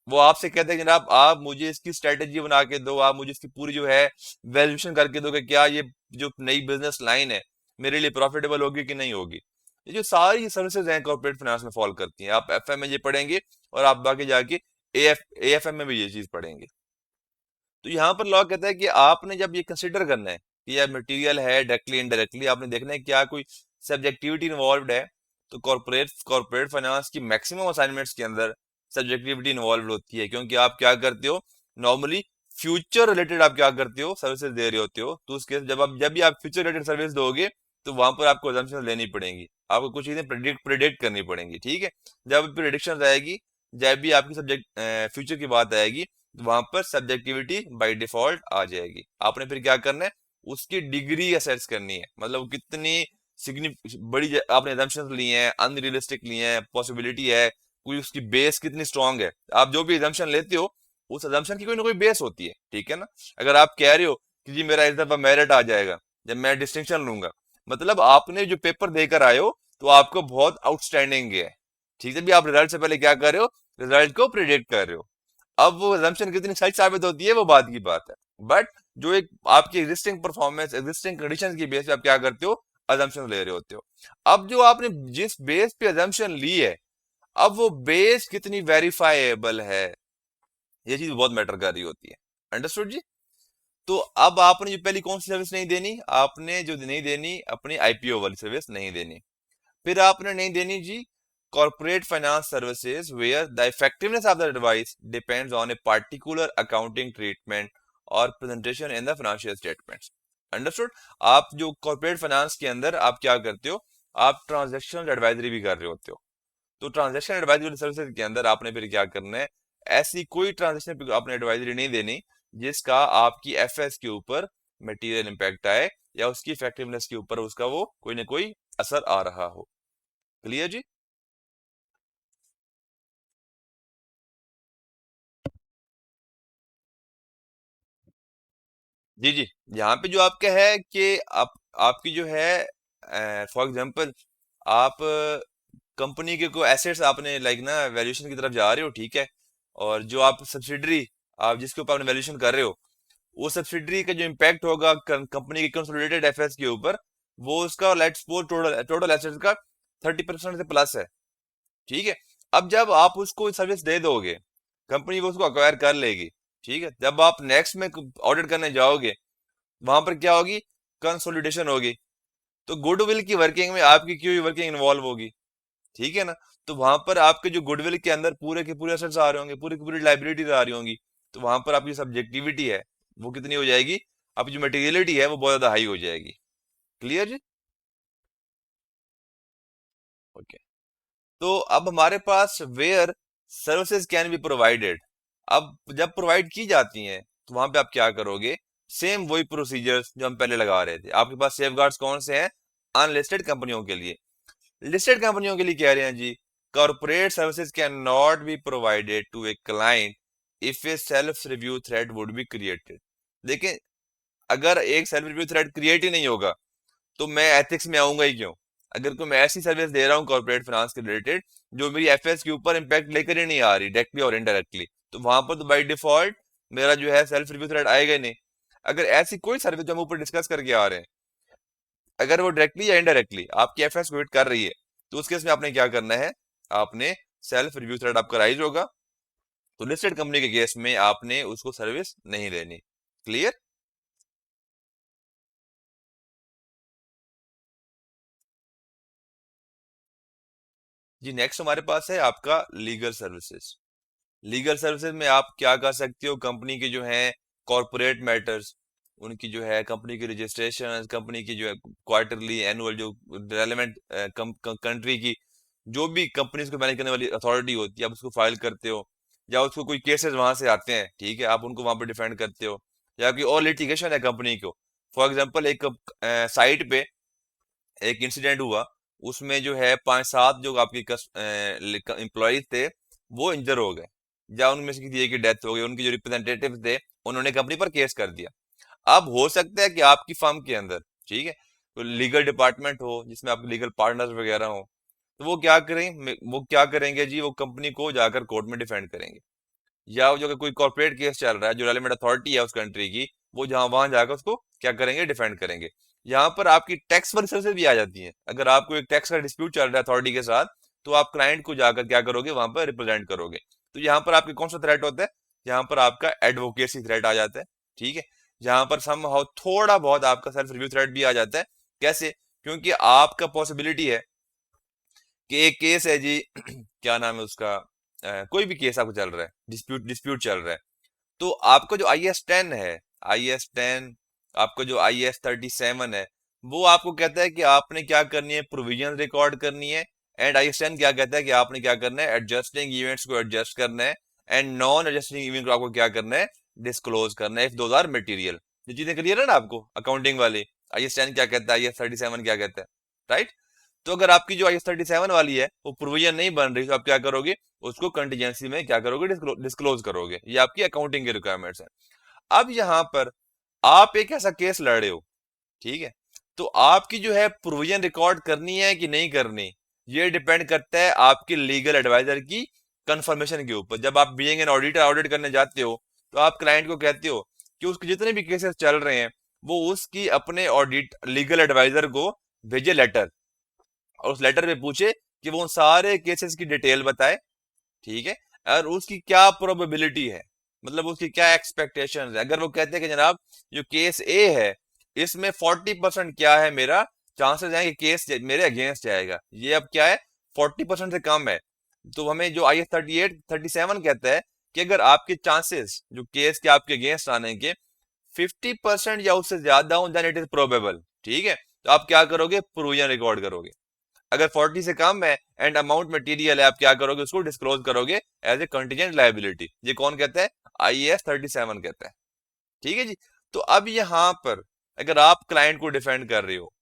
वो आपसे कहते हैं जनाब आप मुझे इसकी स्ट्रेटेजी बना के दो, आप मुझे इसकी पूरी जो है वैल्यूएशन करके दो कि क्या ये जो नई बिजनेस लाइन है मेरे लिए प्रॉफिटेबल होगी कि नहीं होगी। ये जो सारी सर्विसेज हैं कॉर्पोरेट फाइनेंस में फॉल करती हैं, आप एफएम में ये पढ़ेंगे और आप बाकी जाके एएफएम में भी ये चीज पढ़ेंगे। तो यहाँ पर लॉ कहता है कि आपने जब ये कंसिडर करना है कि यह मटेरियल है, डायरेक्टली इनडायरेक्टली आपने देखना है क्या कोई सब्जेक्टिविटी इन्वॉल्व है। तो कॉर्पोरेट कॉर्पोरेट फाइनेंस की मैक्सिमम असाइनमेंट्स के अंदर सब्जेक्टिविटी इन्वॉल्व होती है, क्योंकि आप क्या करते हो, नॉर्मली फ्यूचर रिलेटेड आप क्या करते हो, सर्विसेज दे रहे होते हो। तो उसके जब भी आप फ्यूचर रिलेटेड सर्विस दोगे तो वहां पर आपको assumptions लेनी पड़ेंगी, आपको कुछ चीजें प्रिडिक्ट करनी पड़ेंगी। ठीक है, जब प्रिडिक्शन आएगी, जब भी आपकी सब्जेक्ट फ्यूचर की बात आएगी, वहां पर सब्जेक्टिविटी बाय डिफॉल्ट आ जाएगी। आपने फिर क्या करना है, उसकी डिग्री असेस करनी है, मतलब वो कितनी बड़ी आपने assumptions ली हैं, अनरियलिस्टिक ली हैं, पॉसिबिलिटी है, कोई उसकी बेस कितनी स्ट्रांग है। आप जो भी assumption लेते हो उस assumption की कोई ना कोई बेस होती है। ठीक है ना, अगर आप कह रहे हो कि जी मेरा इस दफा मेरिट आ जाएगा जब मैं डिस्टिंक्शन लूंगा, मतलब आपने जो पेपर देकर आए हो तो आपको बहुत आउटस्टैंडिंग है। ठीक है, भी आप रिजल्ट से पहले क्या कर रहे हो, रिजल्ट को प्रिडिक्ट कर रहे हो। अब वो assumption कितनी सच साबित होती है वो बात की बात है, बट जो एक आपकी एग्जिस्टिंग परफॉर्मेंस, एग्जिस्टिंग कंडीशंस की बेस पे आप क्या करते हो, assumption ले रहे होते हो। अब जो आपने जिस बेस पे assumption ली है, अब वो बेस कितनी वेरीफाइएबल है, ये चीज बहुत मैटर कर रही होती है। अंडरस्टूड जी? तो अब आपने जो पहली कौन सी सर्विस नहीं देनी, आपने जो नहीं देनी अपनी आईपीओ वाली सर्विस नहीं देनी। फिर आपने नहीं देनी जी corporate finance services where the effectiveness of the advice depends on a particular accounting treatment or presentation in the financial statements. Understood? आप जो corporate finance के अंदर आप क्या करते हो, आप ट्रांजेक्शनल एडवाइजरी भी कर रहे होते हो। तो ट्रांजेक्शन एडवाइजरी सर्विसेज के अंदर आपने फिर क्या करना है, ऐसी कोई ट्रांजेक्शन आपने एडवाइजरी नहीं देनी जिसका आपकी एफएस के ऊपर मटेरियल इंपैक्ट आए या उसकी इफेक्टिवनेस के ऊपर उसका वो कोई ना कोई असर आ रहा हो। क्लियर जी? जी जी, यहाँ पे जो आपका है कि आपकी जो है फॉर एग्जांपल आप कंपनी के कोई एसेट्स आपने लाइक ना वैल्यूएशन की तरफ जा रहे हो, ठीक है, और जो आप सब्सिडरी आप जिसके ऊपर आपने वैल्यूएशन कर रहे हो, वो सब्सिडरी का जो इम्पैक्ट होगा कंपनी के कंसोलिडेटेड एफएस के ऊपर, वो उसका let's suppose total total assets का 30% से प्लस है। ठीक है, अब जब आप उसको सर्विस दे दोगे, कंपनी वो उसको अक्वायर कर लेगी। ठीक है, जब आप नेक्स्ट में ऑडिट करने जाओगे, वहां पर क्या होगी, कंसोलिडेशन होगी, तो गुडविल की वर्किंग में आपकी क्यों वर्किंग इन्वॉल्व होगी। ठीक है ना, तो वहां पर आपके जो गुडविल के अंदर पूरे के पूरे असेट्स आ रहे होंगे, पूरी की पूरी लाइबिलिटीज आ रही होंगी। तो वहां पर आपकी सब्जेक्टिविटी है वो कितनी हो जाएगी, आपकी जो मटेरियलिटी है वो बहुत ज्यादा हाई हो जाएगी। क्लियर जी? ओके। तो अब हमारे पास where services can be provided, अब जब प्रोवाइड की जाती हैं तो वहां पे आप क्या करोगे, सेम वही प्रोसीजर्स जो हम पहले लगा रहे थे। आपके पास सेफगार्ड्स कौन से हैं, अनलिस्टेड कंपनियों के लिए। लिस्टेड कंपनियों के लिए कह रहे हैं जी, corporate services can not be provided to a client if a self review threat would be created. देखिए, अगर एक सेल्फ रिव्यू थ्रेड क्रिएट ही नहीं होगा तो मैं एथिक्स में आऊंगा ही क्यों। अगर कोई मैं ऐसी सर्विस दे रहा हूँ कॉर्पोरेट फाइनेंस के रिलेटेड जो मेरी एफएस के ऊपर इंपैक्ट लेकर ही नहीं आ रही डायरेक्टली और इनडायरेक्टली, तो वहां पर तो बाय डिफॉल्ट मेरा जो है सेल्फ रिव्यू थ्रेड आएगा ही नहीं। अगर ऐसी कोई सर्विस जो हम ऊपर डिस्कस करके आ रहे हैं, अगर वो डायरेक्टली या इनडायरेक्टली आपकी एफएस को हिट कर रही है, तो उस केस में आपने क्या करना है, आपने सेल्फ रिव्यू थ्रेड आपका राइज होगा, तो लिस्टेड कंपनी के केस में आपने उसको सर्विस नहीं लेनी। क्लियर? जी नेक्स्ट हमारे पास है आपका लीगल सर्विसेज। लीगल सर्विसेज में आप क्या कर सकते हो, कंपनी के जो है कॉर्पोरेट मैटर्स, उनकी जो है कंपनी की रजिस्ट्रेशन, कंपनी की जो है क्वार्टरली एनुअल जो रेलेवेंट कंट्री की जो भी कंपनीज को मैनेज करने वाली अथॉरिटी होती है, आप उसको फाइल करते हो, या उसको कोई केसेस वहां से आते हैं, ठीक है, आप उनको वहां पे डिफेंड करते हो, या कोई और लिटिगेशन है कंपनी को। फॉर एग्जांपल एक साइट पे एक इंसिडेंट हुआ, उसमें जो है 5-7 जो आपके एम्प्लॉयज थे वो इंजर हो गए, या उनमें से किसी एक की डेथ हो गई, उनके जो रिप्रेजेंटेटिव थे उन्होंने कंपनी पर केस कर दिया। अब हो सकता है कि आपकी फर्म के अंदर, ठीक है, तो लीगल डिपार्टमेंट हो जिसमें आपके लीगल पार्टनर्स वगैरह हो, तो वो क्या करेंगे जी, वो कंपनी को जाकर कोर्ट में डिफेंड करेंगे, या जो कोई कॉर्पोरेट केस चल रहा है जो रेलेवेंट अथॉरिटी है उस कंट्री की, वो जहां वहां जाकर उसको क्या करेंगे, डिफेंड करेंगे। यहाँ पर आपकी टैक्स वाली सर्विसेज भी आ जाती है। अगर आपको एक टैक्स का डिस्प्यूट चल रहा है अथॉरिटी के साथ, तो आप क्लाइंट को जाकर क्या करोगे, वहां पर रिप्रेजेंट करोगे। तो यहाँ पर आपके कौन सा थ्रेट होता है, यहाँ पर आपका एडवोकेसी थ्रेट आ जाता है, ठीक है। यहाँ पर समहाउ थोड़ा बहुत आपका सेल्फ रिव्यू थ्रेट भी आ जाता है। कैसे? क्योंकि आपका पॉसिबिलिटी है कि एक केस है जी क्या नाम है उसका, कोई भी केस आपको चल रहा है, डिस्प्यूट डिस्प्यूट चल रहा है, तो आपका जो IS-10 है, IS-10, आपका जो IS-37 है, वो आपको कहता है कि आपने क्या करनी है, प्रोविजन रिकॉर्ड करनी है। एंड IS-10 क्या कहता है कि आपने क्या करना है, एडजस्टिंग इवेंट्स को एडजस्ट करना है, एंड नॉन एडजस्टिंग इवेंट को आपको क्या करना है, डिस्क्लोज करना है, इफ दोज आर मटेरियल। ये चीजें क्लियर है ना आपको, अकाउंटिंग वाली। IS-10 क्या कहता है, IS-37 क्या कहता है, राइट? तो अगर आपकी जो IS-37 वाली है वो प्रोविजन नहीं बन रही, तो आप क्या करोगे, उसको कंटीजेंसी में क्या करोगे, डिस्क्लोज करोगे। ये आपकी अकाउंटिंग की रिक्वायरमेंट्स है। अब यहाँ पर आप एक ऐसा केस लड़ रहे हो, ठीक है, तो आपकी जो है प्रोविजन रिकॉर्ड करनी है कि नहीं करनी, ये डिपेंड करता है आपके लीगल एडवाइजर की कंफर्मेशन के ऊपर। जब आप बीइंग एन ऑडिटर ऑडिट करने जाते हो, तो आप क्लाइंट को कहते हो कि उसके जितने भी केसेस चल रहे हैं वो उसकी अपने ऑडिट लीगल एडवाइजर को भेजे लेटर, और उस लेटर में पूछे कि वो उन सारे केसेस की डिटेल बताए, ठीक है, और उसकी क्या प्रोबेबिलिटी है, मतलब उसकी क्या एक्सपेक्टेशन है। अगर वो कहते हैं कि जनाब जो केस ए है इसमें 40% क्या है, मेरा चांसेस है कि केस मेरे अगेंस्ट जाएगा, ये अब क्या है, 40% से कम है, तो हमें जो IS-38-37 कहता है कि अगर आपके चांसेस जो केस के आपके अगेंस्ट आने के 50% या उससे ज्यादा हो, देन इट इज प्रोबेबल, ठीक है, तो आप क्या करोगे, प्रोविजन रिकॉर्ड करोगे। अगर 40 से कम है एंड अमाउंट मटेरियल है, आप क्या करोगे, उसको डिस्क्लोज करोगे एज ए कंटीजेंट लायबिलिटी। ये कौन कहता है, IS-37 कहता है, ठीक है जी। तो अब यहाँ पर अगर आप क्लाइंट को डिफेंड कर रहे हो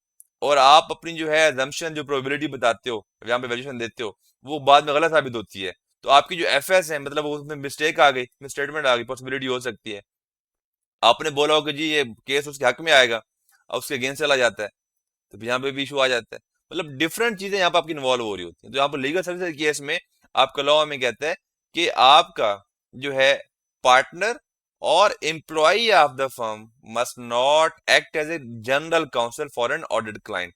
और आप अपनी जो है assumption, जो प्रोबेबिलिटी बताते हो, यहाँ पे वैल्यूएशन देते हो, वो बाद में गलत साबित होती है, तो आपकी जो एफएस है, मतलब उसमें मिस्टेक आ गई, मिसस्टेटमेंट आ गई, पॉसिबिलिटी हो सकती है। आपने बोला हो कि जी ये केस उसके हक में आएगा, और उसके अगेंस्ट चला जाता है, तो यहाँ पे भी इशू आ जाता है। मतलब डिफरेंट चीजें यहाँ पे आपकी इन्वॉल्व हो रही होती है। तो यहाँ पर लीगल सर्विस केस में आपका लॉ में कहता है कि आपका जो है पार्टनर और employee of the firm must not act as a general counsel for an audit client.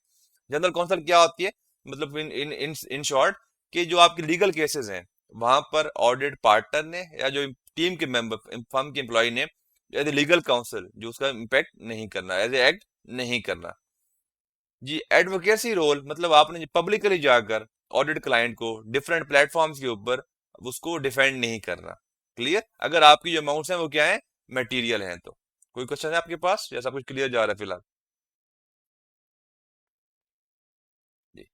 General counsel क्या होती है, मतलब इन इन इन इन शॉर्ट, कि जो आपके लीगल केसेस हैं वहां पर ऑडिट पार्टनर ने या जो टीम के मेंबर फर्म के एम्प्लॉय ने एज ए लीगल काउंसिल जो उसका इम्पैक्ट नहीं करना, एज ए एक्ट नहीं करना। जी एडवोकेसी रोल, मतलब आपने पब्लिकली जाकर ऑडिट क्लाइंट को डिफरेंट प्लेटफॉर्म्स के ऊपर उसको डिफेंड नहीं करना। क्लियर? अगर आपकी जो अमाउंट्स हैं वो क्या है, मटेरियल हैं तो। कोई क्वेश्चन है आपके पास या सब कुछ क्लियर जा रहा है फिलहाल? जी,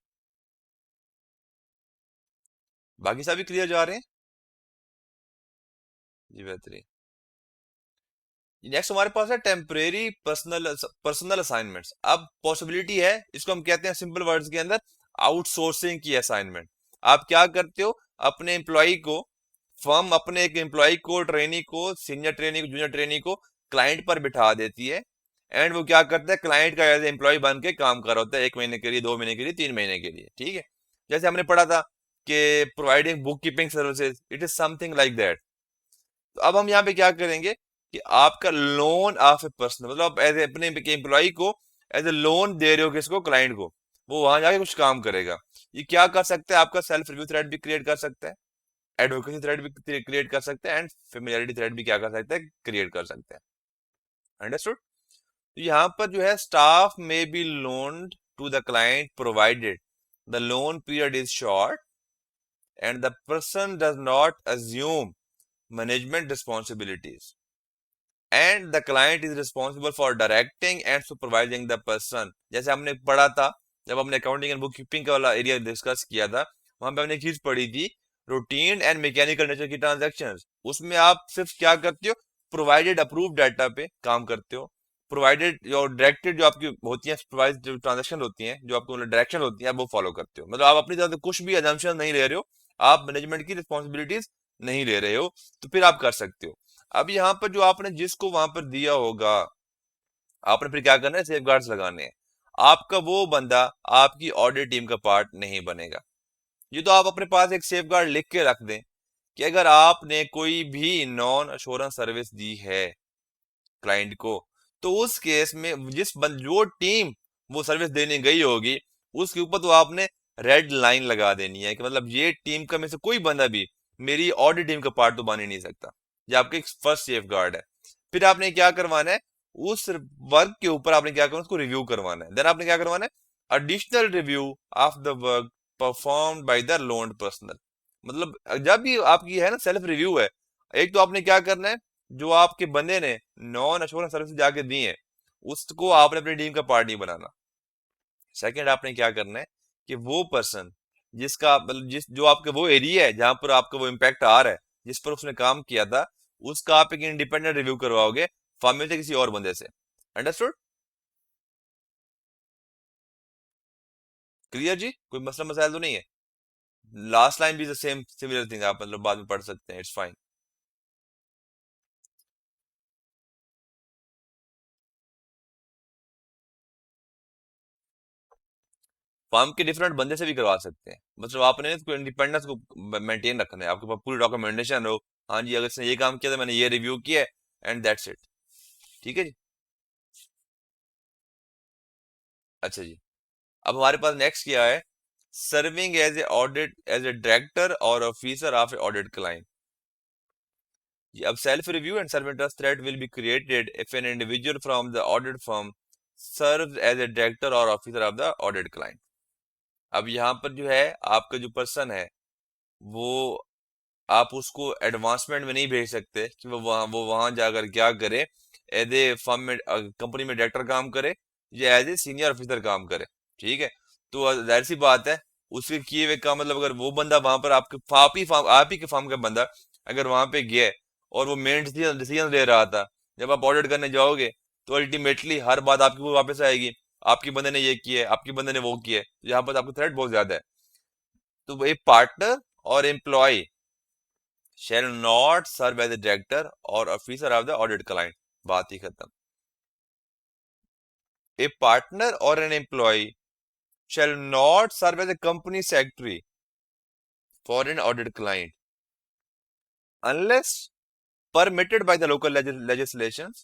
बाकी सभी क्लियर जा रहे हैं? जी बेहतरीन। नेक्स्ट हमारे पास है टेम्परेरी पर्सनल असाइनमेंट्स। अब पॉसिबिलिटी है, इसको हम कहते हैं सिंपल वर्ड्स के अंदर आउटसोर्सिंग की असाइनमेंट। आप क्या करते हो, अपने एम्प्लॉय को, फर्म अपने एक एम्प्लॉय को, ट्रेनी को, सीनियर ट्रेनी को, जूनियर ट्रेनी को क्लाइंट पर बिठा देती है, एंड वो क्या करता है, क्लाइंट का एज एम्प्लॉय बन के काम कर रहा होता है 1 महीने के लिए, 2 महीने के लिए, 3 महीने के लिए। ठीक है, जैसे हमने पढ़ा था कि providing book keeping services, it is something like that. तो अब हम यहाँ पे क्या करेंगे कि आपका लोन ऑफ ए पर्सन, मतलब एज अपने एम्प्लॉय को एज ए लोन दे रहे हो किसको, क्लाइंट को, वो वहां जाके कुछ काम करेगा। ये क्या कर सकता है, आपका सेल्फ रिव्यू थ्रेड भी क्रिएट कर सकता है, एडवोकेसी थ्रेड भी क्रिएट कर सकते हैं, एंड फेमिलियरिटी थ्रेड भी क्या कर सकते हैं, क्रिएट कर सकते हैं। अंडरस्टूड? तो यहाँ पर जो है, स्टाफ में be loaned to the client provided the loan period is short and the person does not assume management responsibilities and the client is responsible for directing and supervising the person. जैसे हमने पढ़ा था जब हमने accounting and book keeping का वाला area discuss किया था, वहां पे हमने एक चीज पढ़ी थी, रूटीन एंड मैकेनिकल नेचर की ट्रांजैक्शंस। उसमें आप सिर्फ क्या करते हो, प्रोवाइडेड अप्रूव डाटा पे काम करते हो, प्रोवाइडेड और डायरेक्टेड जो आपकी होती है सुपरवाइज जो ट्रांजैक्शन होती हैं, जो आपको डायरेक्शन होती है, आप वो फॉलो करते हो। मतलब आप अपनी तरफ से कुछ भी अजम्पशन नहीं ले रहे हो, आप मैनेजमेंट की रिस्पॉन्सिबिलिटीज नहीं ले रहे हो, तो फिर आप कर सकते हो। अब यहाँ पर जो आपने जिसको वहां पर दिया होगा, आपने फिर क्या करना है, सेफ गार्ड्स लगाने हैं। आपका वो बंदा आपकी ऑडिट टीम का पार्ट नहीं बनेगा। ये तो आप अपने पास एक सेफ गार्ड लिख के रख दें कि अगर आपने कोई भी नॉन अश्योरेंस सर्विस दी है क्लाइंट को, तो उस केस में जो टीम वो सर्विस देने गई होगी, उसके ऊपर तो आपने रेड लाइन लगा देनी है कि मतलब ये टीम का में से कोई बंदा भी मेरी ऑडिट टीम का पार्ट तो बन ही नहीं सकता। ये आपके फर्स्ट सेफ गार्ड है। फिर आपने क्या करवाना है, उस वर्क के ऊपर आपने क्या करना है, उसको रिव्यू करवाना है। देन आपने क्या करवाना है, additional review of the work performed by the लोन्ड personal. मतलब जब भी आपकी है ना सेल्फ रिव्यू है, एक तो आपने क्या करना है, जो आपके बंदे ने नॉन अश्योरेंस सर्विस जाके दी है, उसको आपने अपनी टीम का पार्ट नहीं बनाना। सेकंड आपने क्या करना है कि वो पर्सन जिसका मतलब जिस जो आपके वो एरिया है जहां पर आपका वो इम्पैक्ट आ रहा है, जिस पर उसने काम किया था, उसका आप एक इंडिपेंडेंट रिव्यू करवाओगे फॉर्म में से किसी और बंदे से। अंडरस्टूड? क्लियर जी? कोई मसला मसाइल तो नहीं है? लास्ट लाइन भी सेम सिमिलर थिंग, आप मतलब बाद में पढ़ सकते हैं, इट्स फाइन। फॉर्म के डिफरेंट बंदे से भी करवा सकते हैं, मतलब आपने इसको इंडिपेंडेंस को मेंटेन रखना है, आपके पास पूरी डॉक्यूमेंटेशन हो, हाँ जी अगर इसने ये काम किया था, मैंने ये रिव्यू किया है, एंड दैट्स इट। ठीक है जी? अच्छा जी, अब हमारे पास नेक्स्ट क्या है, serving as a audit as a director और officer of a audit client. अब self review and self interest threat will be created if an individual from the audit firm serves as a director और officer of the audit client. अब यहाँ पर जो है आपका जो पर्सन है, वो आप उसको एडवांसमेंट में नहीं भेज सकते कि वो वहां जाकर क्या करे, एज ए फर्म में कंपनी में डायरेक्टर काम करे या एज ए सीनियर ऑफिसर काम करे। ठीक है, तो जाहिर सी बात है, उसके किए हुए काम मतलब अगर वो बंदा वहां पर आप ही के फर्म का बंदा अगर वहां पे गया और वो मेन डिसीजन ले रहा था, जब आप ऑडिट करने जाओगे तो अल्टीमेटली हर बात आपकी वो वापस आएगी, आपके बंदे ने ये किया है, आपके बंदे ने वो किया है, तो यहाँ पर आपको थ्रेट बहुत ज्यादा है। तो एक पार्टनर और employ shall not serve as a director or officer of the audit client। बात ही खत्म। A partner or an employee shall not serve as a company secretary for an audit client unless permitted by the local legislations।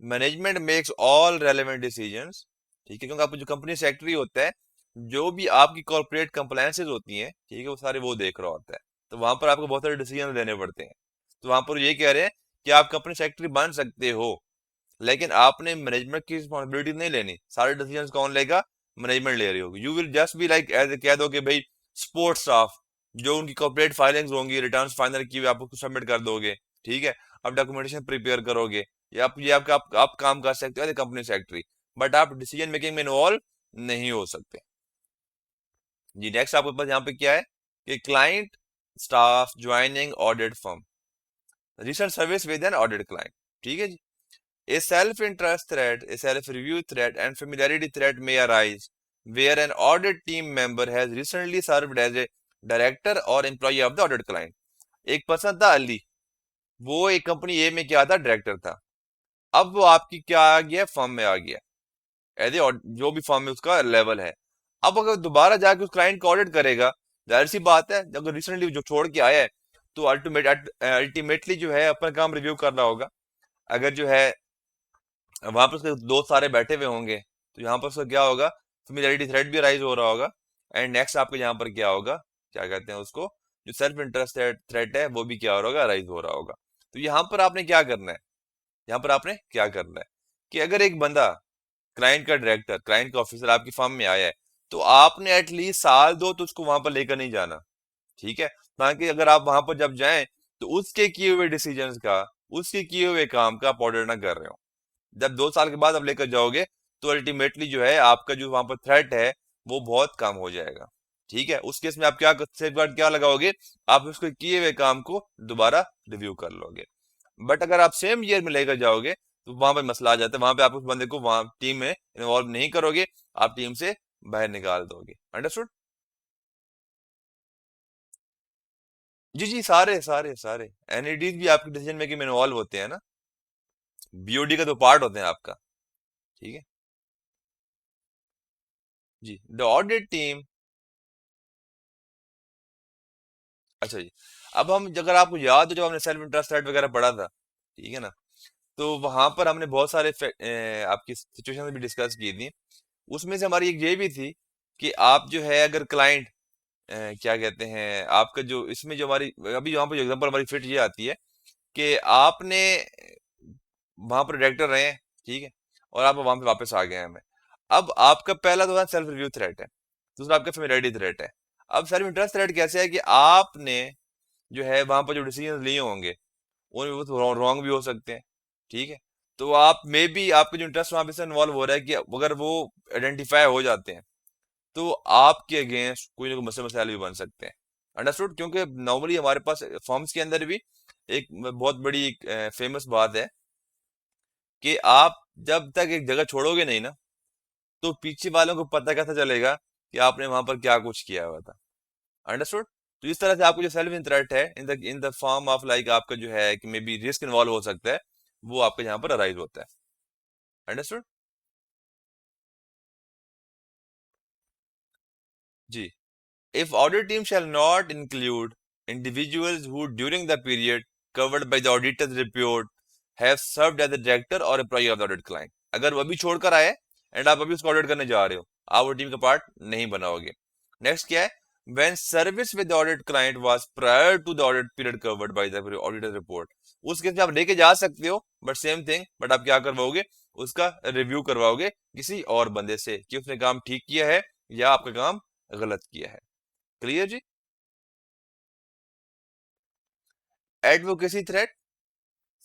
Management makes all relevant decisions। ठीक है, क्योंकि आपको जो company secretary होता है, जो भी आपकी कॉर्पोरेट कंप्लायंसेस होती हैं, ठीक है, वो सारे वो देख रहा होता है। तो वहां पर आपको बहुत सारे डिसीजन लेने पड़ते हैं। तो वहां पर ये कह रहे हैं कि आप कंपनी सेक्रेटरी बन सकते हो, लेकिन आपने मैनेजमेंट की रिस्पॉन्सिबिलिटी नहीं लेनी। सारे डिसीजंस कौन लेगा, मैनेजमेंट ले रही होगी। You will just be like as कह दो कि भाई स्पोर्ट्स स्टाफ, जो उनकी कॉर्पोरेट फाइलिंग्स होंगी, रिटर्न्स फाइनल की हुई आप उसको सबमिट कर दोगे, ठीक है। आप डॉक्यूमेंटेशन प्रिपेयर करोगे, आप काम कर सकते हो एज कंपनी सेक्रेटरी, बट आप डिसीजन मेकिंग में इन्वॉल्व नहीं हो सकते। जी नेक्स्ट आपके पास यहाँ पे क्या है कि client staff joining audit firm, recent service with N audit client, ठीक है जी। A self-interest threat, a self-review threat, and familiarity threat may arise where an audit team member has recently served as a director or employee of the audit client. एक person था अली, वो एक company ए में क्या था, director था। अब वो आपकी क्या आ गया, फर्म में आ गया एज ए, जो भी फर्म में उसका लेवल है। अब अगर दोबारा जाके उस क्लाइंट को ऑडिट करेगा, जाहिर सी बात है अगर रिसेंटली जो छोड़ के आया है तो अल्टीमेटली जो है अपना काम रिव्यू करना होगा। अगर जो है वहां पर उसके दोस्त सारे बैठे हुए होंगे तो यहाँ पर उसका क्या होगा, फेमिलियरिटी थ्रेट भी राइज हो रहा होगा। एंड नेक्स्ट आपके यहाँ पर क्या होगा, क्या कहते हैं उसको, जो सेल्फ इंटरेस्ट थ्रेट है वो भी क्या हो रहा होगा, राइज हो रहा होगा। तो यहाँ पर आपने क्या करना है, यहाँ पर आपने क्या करना है कि अगर एक बंदा क्लाइंट का डायरेक्टर, क्लाइंट का ऑफिसर आपकी फर्म में आया है तो आपने एटलीस्ट साल दो तो उसको वहां पर लेकर नहीं जाना, ठीक है। ताकि अगर आप वहां पर जब जाएं तो उसके किए हुए डिसीजंस का, उसके किए हुए काम का आप ऑर्डर ना कर रहे हो। जब 2 साल के बाद आप लेकर जाओगे तो अल्टीमेटली जो है आपका जो वहां पर थ्रेट है वो बहुत कम हो जाएगा, ठीक है। उस केस में आप क्या सेफगार्ड क्या लगाओगे, आप उसके किए हुए काम को दोबारा रिव्यू कर लोगे। बट अगर आप सेम ईयर में लेकर जाओगे तो वहां पर मसला आ जाता है, वहां पे आप उस बंदे को वहां टीम में इन्वॉल्व नहीं करोगे, आप टीम से बाहर निकाल दोगे। अंडरस्टूड? जी जी, सारे सारे सारे एनईडीज भी आपकी डिसीजन मेकिंग में इन्वॉल्व होते हैं ना, बीओडी का तो पार्ट होते हैं आपका, ठीक है जी। द ऑडिट टीम, अच्छा जी। अब हम, अगर आपको याद हो जब हमने सेल्फ इंटरेस्ट रेट वगैरह पढ़ा था, ठीक है ना, तो वहां पर हमने बहुत सारे आपकी सिचुएशन भी डिस्कस की थी। उसमें से हमारी एक ये भी थी कि आप जो है अगर क्लाइंट, क्या कहते हैं आपका जो इसमें जो हमारी अभी यहाँ पर एग्जांपल हमारी फिट ये आती है कि आपने वहां पर डायरेक्टर रहे हैं, ठीक है, और आप वहां पे वापस आ गए हैं हमें। अब आपका पहला तो सेल्फ रिव्यू थ्रेट है, दूसरा आपका फेमिलियरिटी थ्रेट है। अब सेल्फ इंटरेस्ट थ्रेट कैसे है कि आपने जो है वहां पर जो डिसीजन लिए होंगे उनमें वो रॉन्ग भी हो सकते हैं, ठीक है। तो आप मे बी आपका जो इंटरेस्ट वहां पे से इन्वॉल्व हो रहा है कि अगर वो आइडेंटिफाई हो जाते हैं तो आपके अगेंस्ट कोई ना कोई मसले मसाइल भी बन सकते हैं। अंडरस्टूड? क्योंकि नॉर्मली हमारे पास फॉर्म्स के अंदर भी एक बहुत बड़ी फेमस बात है कि आप जब तक एक जगह छोड़ोगे नहीं ना तो पीछे वालों को पता कैसे चलेगा कि आपने वहां पर क्या कुछ किया हुआ था। अंडरस्टूड? तो इस तरह से आपको जो सेल्फ इंटरेस्ट है in the form of like आपका जो है कि मे बी रिस्क इन्वॉल्व हो सकता है, वो आपके यहाँ पर अराइज होता है। अंडरस्टूड? जी। If audit team shall not include individuals who during the period covered by the auditor's report have served as a director or employee of the audit client, अगर वो अभी छोड़कर आए एंड आप अभी उसको ऑडिट करने जा रहे हो, आप वो टीम का पार्ट नहीं बनाओगे। नेक्स्ट क्या है, when service with the audit client was prior to the audit period covered by the auditor report, उस केस में आप लेके जा सकते हो बट सेम थिंग, बट आप क्या करवाओगे, उसका रिव्यू करवाओगे किसी और बंदे से कि उसने काम ठीक किया है या आपका काम गलत किया है। क्लियर जी? एडवोकेसी थ्रेट,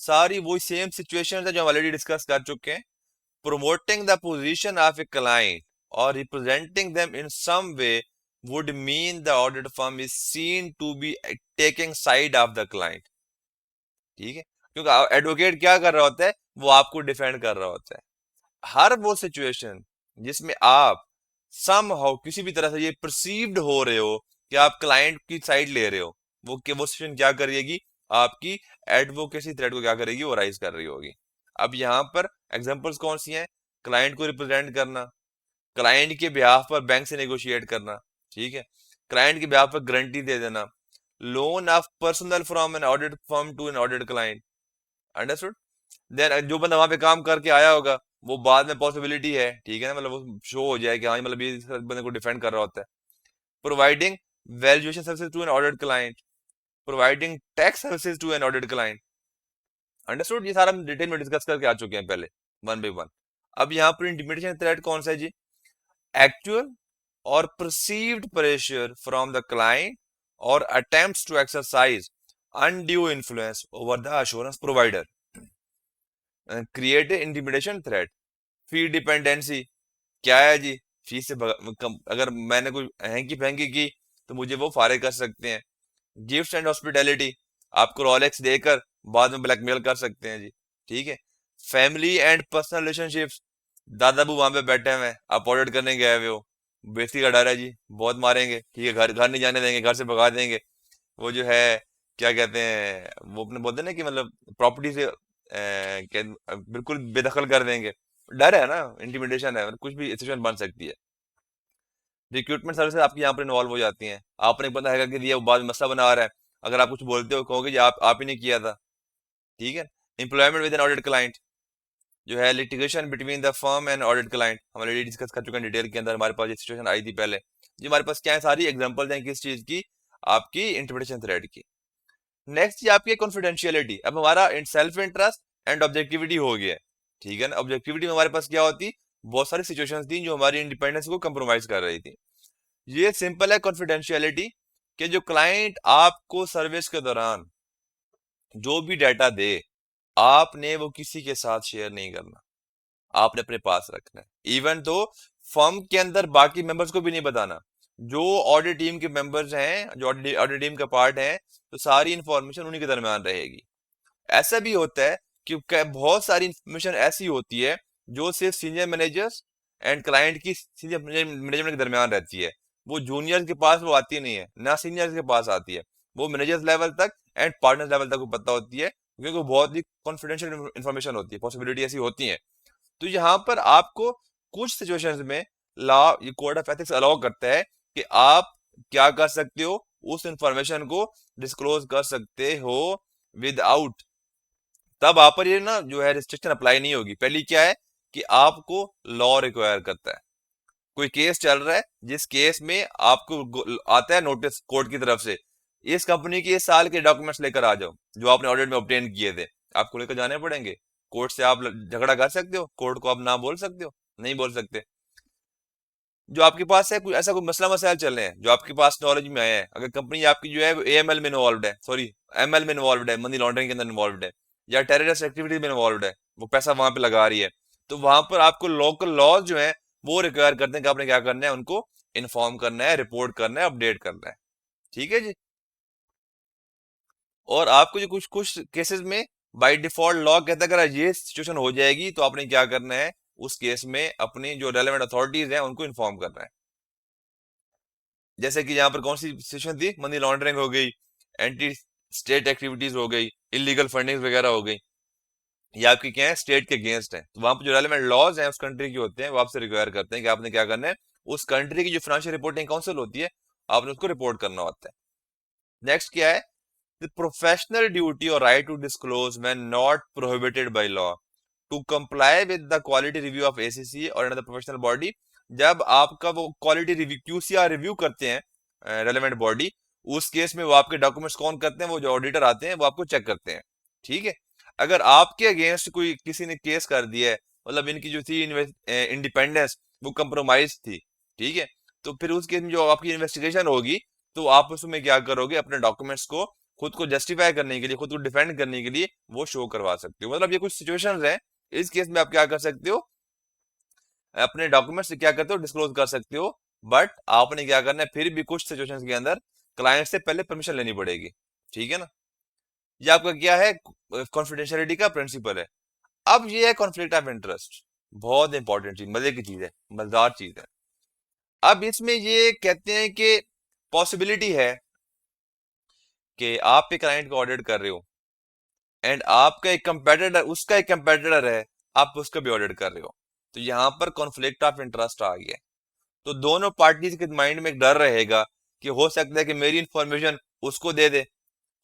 सारी वही सेम सिचुएशन है जो हम ऑलरेडी डिस्कस कर चुके हैं। Promoting the position of a client और representing them in some way would mean the audit firm is seen to be taking side of the client, ठीक है। क्योंकि एडवोकेट क्या कर रहा होता है, वो आपको डिफेंड कर रहा होता है। हर वो सिचुएशन जिसमें आप सम हाउ किसी भी तरह से ये परसीव्ड हो रहे हो कि आप क्लाइंट की साइड ले रहे हो, वो सिचुएशन क्या करेगी, आपकी एडवोकेसी थ्रेट को क्या करेगी, वो राइज कर रही होगी। अब यहाँ पर एग्जांपल्स कौन सी हैं, क्लाइंट को रिप्रेजेंट करना, क्लाइंट के बिहाफ पर बैंक से नेगोशिएट करना, ठीक है, क्लाइंट के बिहाफ पर गारंटी दे देना, loan of personal from an audit firm to an audit client. Understood? Then जो बंदा वहां पे काम करके आया होगा वो बाद में पॉसिबिलिटी है, ठीक है ना, मतलब वो शो हो जाए कि हाँ मतलब ये इस बंदे को डिफेंड कर रहा होता है। Providing valuation services to an audit client, providing tax services to an audit client. Understood? ये सारा हम डिटेल में डिस्कस करके आ चुके हैं पहले, वन बाय वन। अब यहाँ पर इंटिमिडेशन थ्रेट कौन सा है जी, एक्चुअल और perceived pressure from the client or attempts to exercise undue influence over the assurance provider, create a intimidation threat. Fee dependency क्या है जी? फी से अगर मैंने कोई हैंकी फैंकी की तो मुझे वो फारिग कर सकते हैं। गिफ्ट एंड हॉस्पिटैलिटी, आपको रोलेक्स देकर बाद में ब्लैकमेल कर सकते हैं जी। ठीक है। फैमिली एंड पर्सनल रिलेशनशिप्स, दादा बू वहां पे बैठे हुए हैं, आप ऑडिट करने गए हुए हो, बेइज्जती का डर है जी, बहुत मारेंगे। ठीक है, घर घर नहीं जाने देंगे, घर से भगा देंगे। वो जो है क्या कहते हैं, वो अपने बोलते हैं ना कि मतलब प्रॉपर्टी से बिल्कुल बेदखल कर देंगे। डर है ना, इंटिमिडेशन है, कुछ भी सिचुएशन बन सकती है। रिक्रूटमेंट सर्विसेज आपकी यहाँ पर इन्वॉल्व हो जाती हैं। आपने एक बंदा हैकर के दिया, वो बाद में मसला बना रहा है, अगर आप कुछ बोलते हो कहोगे जी आप ही ने किया था। ठीक है। Employment with N audit client, जो है litigation between the firm and audit client, हम ऑलरेडी डिस्कस कर चुके हैं डिटेल के अंदर, हमारे पास ये सिचुएशन आई थी पहले जी। हमारे पास क्या है, सारी एग्जांपल्स हैं किस चीज की, आपकी इंटरप्रिटेशन थ्रेड की। नेक्स्ट ये आपकी कॉन्फिडेंशियलिटी। अब हमारा सेल्फ इंटरेस्ट एंड ऑब्जेक्टिविटी हो गया है। ठीक है ना। ऑब्जेक्टिविटी में हमारे पास क्या होती, बहुत सारी सिचुएशंस थी जो हमारी इंडिपेंडेंस को कंप्रोमाइज कर रही थी। ये सिंपल है कॉन्फिडेंशियलिटी, कि जो क्लाइंट आपको सर्विस के दौरान जो भी डाटा दे, आपने वो किसी के साथ शेयर नहीं करना, आपने अपने पास रखना है। इवन तो फर्म के अंदर बाकी मेंबर्स को भी नहीं बताना। जो ऑडिट टीम के मेंबर्स हैं, जो ऑडिट टीम का पार्ट है, तो सारी इंफॉर्मेशन उन्हीं के दरमियान रहेगी। ऐसा भी होता है कि बहुत सारी इंफॉर्मेशन ऐसी होती है जो सिर्फ सीनियर मैनेजर्स एंड क्लाइंट की सीनियर मैनेजमेंट के दरमियान रहती है। वो जूनियर्स के पास वो आती नहीं है, ना सीनियर्स के पास आती है। वो मैनेजर्स लेवल तक एंड पार्टनर्स लेवल तक को पता होती है, क्योंकि वो बहुत ही कॉन्फिडेंशियल इंफॉर्मेशन होती है, पॉसिबिलिटी ऐसी होती है। तो यहाँ पर आपको कुछ सिचुएशंस में लॉ, ये कोड ऑफ एथिक्स अलाउ करता है कि आप क्या कर सकते हो, उस इंफॉर्मेशन को डिस्क्लोज कर सकते हो विदाउट, तब आप पर ये ना जो है रिस्ट्रिक्शन अप्लाई नहीं होगी। पहली क्या है कि आपको लॉ रिक्वायर करता है, कोई केस चल रहा है जिस केस में आपको आता है नोटिस कोर्ट की तरफ से, इस कंपनी के इस साल के डॉक्यूमेंट्स लेकर आ जाओ जो आपने ऑडिट में ऑब्टेन किए थे, आपको लेकर जाने पड़ेंगे कोर्ट से। आप झगड़ा कर सकते हो, कोर्ट को आप ना बोल सकते हो, नहीं बोल सकते। जो आपके पास है कोई ऐसा कोई मसला मसाइल चल रहे हैं जो आपके पास नॉलेज में आया है, अगर कंपनी आपकी जो है एएमएल में इन्वॉल्व है, सॉरी एमएल में इन्वॉल्व है, मनी लॉन्ड्रिंग के अंदर इन्वॉल्व है, या टेररिस्ट एक्टिविटी में इन्वॉल्व है, वो पैसा वहां पे लगा रही है, तो वहां पर आपको लोकल लॉज जो है वो रिक्वायर करते हैं कि आपने क्या करना है, उनको इन्फॉर्म करना है, रिपोर्ट करना है, अपडेट करना है। ठीक है जी। और आपको जो कुछ कुछ केसेस में बाय डिफॉल्ट लॉ कहता है अगर ये सिचुएशन हो जाएगी तो आपने क्या करना है, उस केस में अपनी जो रेलेवेंट अथॉरिटीज हैं उनको इन्फॉर्म करना है। जैसे कि यहाँ पर कौन सी सिचुएशन थी, मनी लॉन्ड्रिंग हो गई, एंटी स्टेट एक्टिविटीज हो गई, इलीगल फंडिंग वगैरह हो गई, ये आपकी क्या है, स्टेट के अगेंस्ट है। तो वहां पर जो रेलेवेंट लॉज हैं उस कंट्री के होते हैं, वो आपसे रिक्वायर करते हैं कि आपने क्या करना है, उस कंट्री की जो फाइनेंशियल रिपोर्टिंग काउंसिल होती है, आपने उसको रिपोर्ट करना होता है। नेक्स्ट क्या है, द प्रोफेशनल ड्यूटी और right to disclose when not prohibited by law to comply with the quality review of ACC और अनदर प्रोफेशनल बॉडी। जब आपका वो क्वालिटी रिव्यू क्यूसीआर रिव्यू करते हैं रेलेवेंट बॉडी, उस केस में वो आपके डॉक्यूमेंट्स कौन करते हैं, वो जो ऑडिटर आते हैं वो आपको चेक करते हैं। ठीक है। अगर आपके अगेंस्ट कोई किसी ने केस कर दिया है, मतलब इनकी जो थी इंडिपेंडेंस वो कंप्रोमाइज थी, ठीक है, तो फिर उस केस में जो आपकी इन्वेस्टिगेशन होगी, तो आप उसमें क्या करोगे, अपने डॉक्यूमेंट्स को खुद को जस्टिफाई करने के लिए, खुद को डिफेंड करने के लिए वो शो करवा सकते हो। मतलब ये कुछ सिचुएशंस हैं, इस केस में आप क्या कर सकते हो, अपने डॉक्यूमेंट्स क्या करते हो, डिस्क्लोज कर सकते हो। बट आपने क्या करना है, फिर भी कुछ सिचुएशंस के अंदर क्लाइंट से पहले परमिशन लेनी पड़ेगी। ठीक है ना। ये आपका क्या है, कॉन्फिडेंशियलिटी का प्रिंसिपल है। अब ये है कॉन्फ्लिक्ट ऑफ इंटरेस्ट, बहुत इंपॉर्टेंट चीज, मजे की चीज है, मजेदार चीज है। अब इसमें ये कहते हैं कि पॉसिबिलिटी है कि आप एक क्लाइंट को ऑडिट कर रहे हो एंड आपका एक कंपेटिटर, उसका एक कंपेटिटर है, आप उसका भी ऑडिट कर रहे हो, तो यहां पर कॉन्फ्लिक्ट ऑफ इंटरेस्ट आ गया। तो दोनों पार्टीज के माइंड में एक डर रहेगा कि हो सकता है कि मेरी इंफॉर्मेशन उसको दे दे,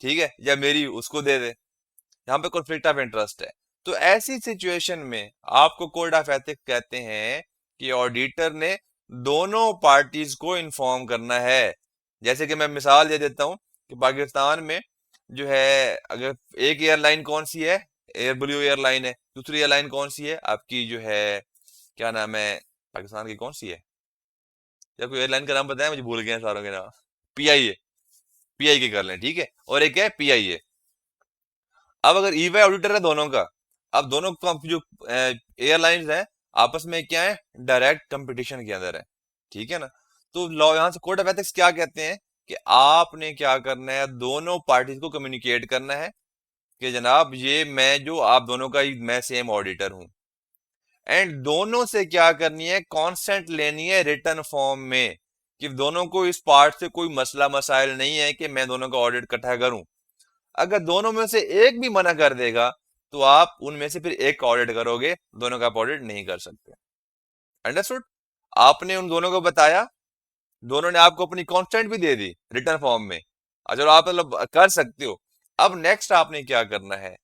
ठीक है, या मेरी उसको दे दे, यहाँ पे कॉन्फ्लिक्ट ऑफ इंटरेस्ट है। तो ऐसी सिचुएशन में आपको कोड ऑफ एथिक्स कहते हैं कि ऑडिटर ने दोनों पार्टीज को इन्फॉर्म करना है। जैसे कि मैं मिसाल दे देता हूं कि पाकिस्तान में जो है, अगर एक एयरलाइन कौन सी है, एयर ब्लू एयरलाइन है, दूसरी एयरलाइन कौन सी है आपकी, जो है क्या नाम है पाकिस्तान की, कौन सी है, या कोई एयरलाइन का नाम बताया, मुझे भूल गया सारों के नाम, पीआईए। पीआई के कर लें, ठीक है, और एक है पीआईए। अब अगर ईवाई ऑडिटर है दोनों का, अब दोनों जो एयरलाइंस हैं आपस में क्या है, डायरेक्ट कंपटीशन के अंदर है, ठीक है ना। तो लॉ यहाँ से कोड ऑफ एथिक्स क्या कहते हैं कि आपने क्या करना है, दोनों पार्टीज को कम्युनिकेट करना है कि जनाब ये मैं जो आप दोनों का मैं सेम ऑडिटर हूं, एंड दोनों से क्या करनी है, कॉन्सेंट लेनी है रिटर्न फॉर्म में कि दोनों को इस पार्ट से कोई मसला मसाइल नहीं है कि मैं दोनों का ऑडिट इकट्ठा करूं। अगर दोनों में से एक भी मना कर देगा तो आप उनमें से फिर एक का ऑडिट करोगे, दोनों का आप ऑडिट नहीं कर सकते। अंडरस्टूड? आपने उन दोनों को बताया, दोनों ने आपको अपनी कॉन्स्टेंट भी दे दी रिटर्न फॉर्म में, चलो आप मतलब कर सकते हो। अब नेक्स्ट आपने क्या करना है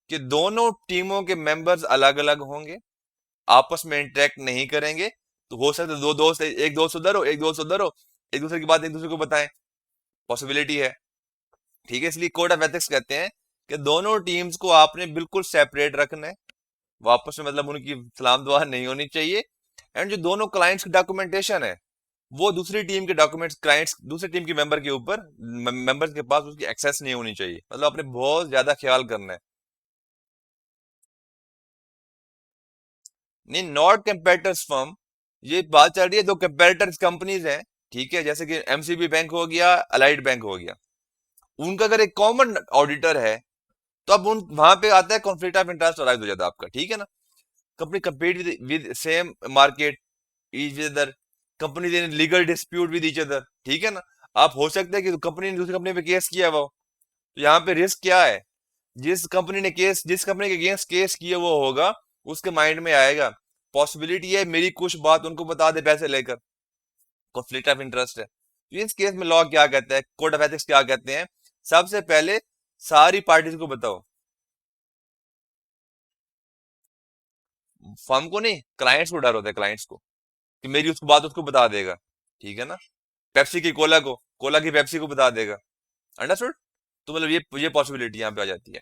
कि दोनों टीमों के मेंबर्स अलग अलग होंगे, आपस में इंटरेक्ट नहीं करेंगे। तो हो सकता है दो दोस्त, एक दोस्त उधर हो, एक दोस्त उधर हो, एक दूसरे की बात एक दूसरे को बताएं, पॉसिबिलिटी है, ठीक है। इसलिए कोड ऑफ एथिक्स कहते हैं कि दोनों टीम्स को आपने बिल्कुल सेपरेट रखना है, वापस में मतलब उनकी सलाम दुआ नहीं होनी चाहिए। एंड जो दोनों क्लाइंट्स की डॉक्यूमेंटेशन है वो दूसरी टीम के डॉक्यूमेंट्स क्लाइंट्स दूसरी टीम के मेंबर के ऊपर, मेंबर्स के पास उसकी एक्सेस नहीं होनी चाहिए, मतलब आपने बहुत ज्यादा ख्याल करना है। नहीं, नॉट कंपेटिटर्स फर्म, ये बात चल रही है दो कंपेटिटर्स कंपनीज हैं, ठीक है, जैसे कि एमसीबी बैंक हो गया, अलाइड बैंक हो गया, उनका अगर एक कॉमन ऑडिटर है तो अब उन वहां पे आता है कॉन्फ्लिक्ट ऑफ इंटरेस्ट अराइज हो जाता है आपका, ठीक है ना। Company compete with same market each other, company in legal dispute with each other, ठीक है ना। आप हो सकता है कि कंपनी ने दूसरी कंपनी पे केस किया हुआ हो, तो यहाँ पे रिस्क क्या है, जिस कंपनी के अगेंस्ट केस किया वो होगा, उसके माइंड में आएगा पॉसिबिलिटी है मेरी कुछ बात उनको बता दे पैसे लेकर, कॉन्फ्लिक्ट ऑफ इंटरेस्ट है। तो इस केस में लॉ क्या कहता है, कोड ऑफ एथिक्स क्या कहते हैं, सबसे पहले सारी पार्टीज को बताओ, फर्म को नहीं, क्लाइंट्स को डर होता है, क्लाइंट्स को कि मेरी उसको बात उसको बता देगा, ठीक है ना। पेप्सी की कोला को, कोला की पेप्सी को बता देगा, अंडरस्टूड। तो मतलब ये पॉसिबिलिटी यहाँ पे आ जाती है।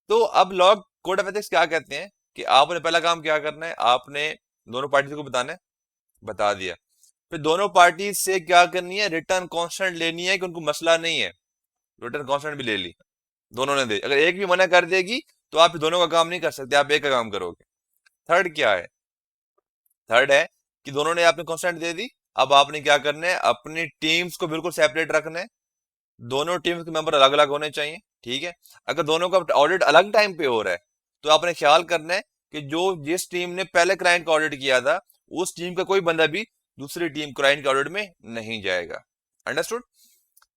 तो अब लॉ कोड ऑफ एथिक्स क्या कहते हैं कि आपने पहला काम क्या करना है, आपने दोनों पार्टी को बताना है, बता दिया। फिर दोनों पार्टी से क्या करनी है, रिटर्न कॉन्स्टेंट लेनी है कि उनको मसला नहीं है, रिटर्न कॉन्स्टेंट भी ले ली, दोनों ने दे, अगर एक भी मना कर देगी तो आप दोनों का काम नहीं कर सकते, आप एक का काम करोगे। थर्ड क्या है, थर्ड है कि दोनों ने आपने कॉन्स्टेंट दे दी, अब आपने क्या करना है, अपनी टीम्स को बिल्कुल सेपरेट रखना है, दोनों टीम्स के मेंबर अलग अलग होने चाहिए, ठीक है। अगर दोनों का ऑडिट अलग टाइम पे हो रहा है तो आपने ख्याल करना है कि जो जिस टीम ने पहले क्लाइंट का ऑडिट किया था उस टीम का कोई बंदा भी दूसरी टीम क्लाइंट के ऑडिट में नहीं जाएगा, अंडरस्टूड।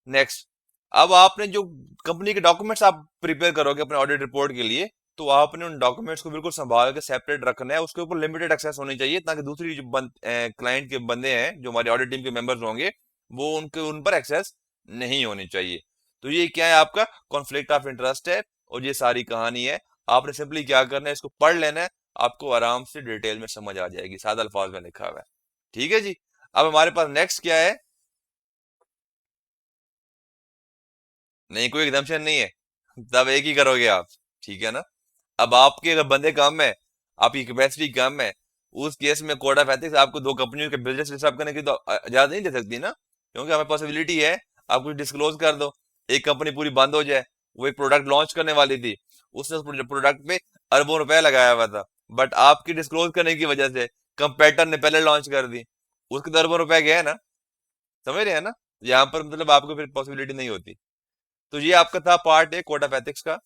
नेक्स्ट, अब आपने जो कंपनी के डॉक्यूमेंट्स आप प्रिपेयर करोगे अपने ऑडिट रिपोर्ट के लिए, तो आपने उन डॉक्यूमेंट्स को बिल्कुल संभाल के सेपरेट रखना है, उसके ऊपर लिमिटेड एक्सेस होनी चाहिए ताकि दूसरी जो क्लाइंट के बंदे हैं जो हमारे ऑडिट टीम के मेंबर्स होंगे वो उनके उन पर एक्सेस नहीं होनी चाहिए। तो ये क्या है, आपका कॉन्फ्लिक्ट ऑफ इंटरेस्ट है, और ये सारी कहानी है। आपने सिंपली क्या करना है, इसको पढ़ लेना है, आपको आराम से डिटेल में समझ आ जाएगी, सादा अल्फाज में लिखा हुआ है, ठीक है जी। अब हमारे पास नेक्स्ट क्या है, नहीं कोई एग्जाम्पशन नहीं है, तब एक ही करोगे आप, ठीक है ना। अब आपके अगर बंदे कम है, आपकी कैपेसिटी कम है, उस केस में कोड ऑफ एथिक्स आपको दो कंपनियों के बिजनेस डिस्टर्ब करने की तो इजाजत नहीं दे सकती ना, क्योंकि हमें पॉसिबिलिटी है आप कुछ डिस्क्लोज कर दो, एक कंपनी पूरी बंद हो जाए, वो एक प्रोडक्ट लॉन्च करने वाली थी, उसने उस प्रोडक्ट पे अरबों रुपए लगाया हुआ था, बट आपकी डिस्क्लोज करने की वजह से कंपेटर ने पहले लॉन्च कर दी, उसके तो अरबों रुपए गए ना, समझ रहे हैं ना। यहाँ पर मतलब आपको फिर पॉसिबिलिटी नहीं होती। तो ये आपका था पार्ट है कोड ऑफ एथिक्स का।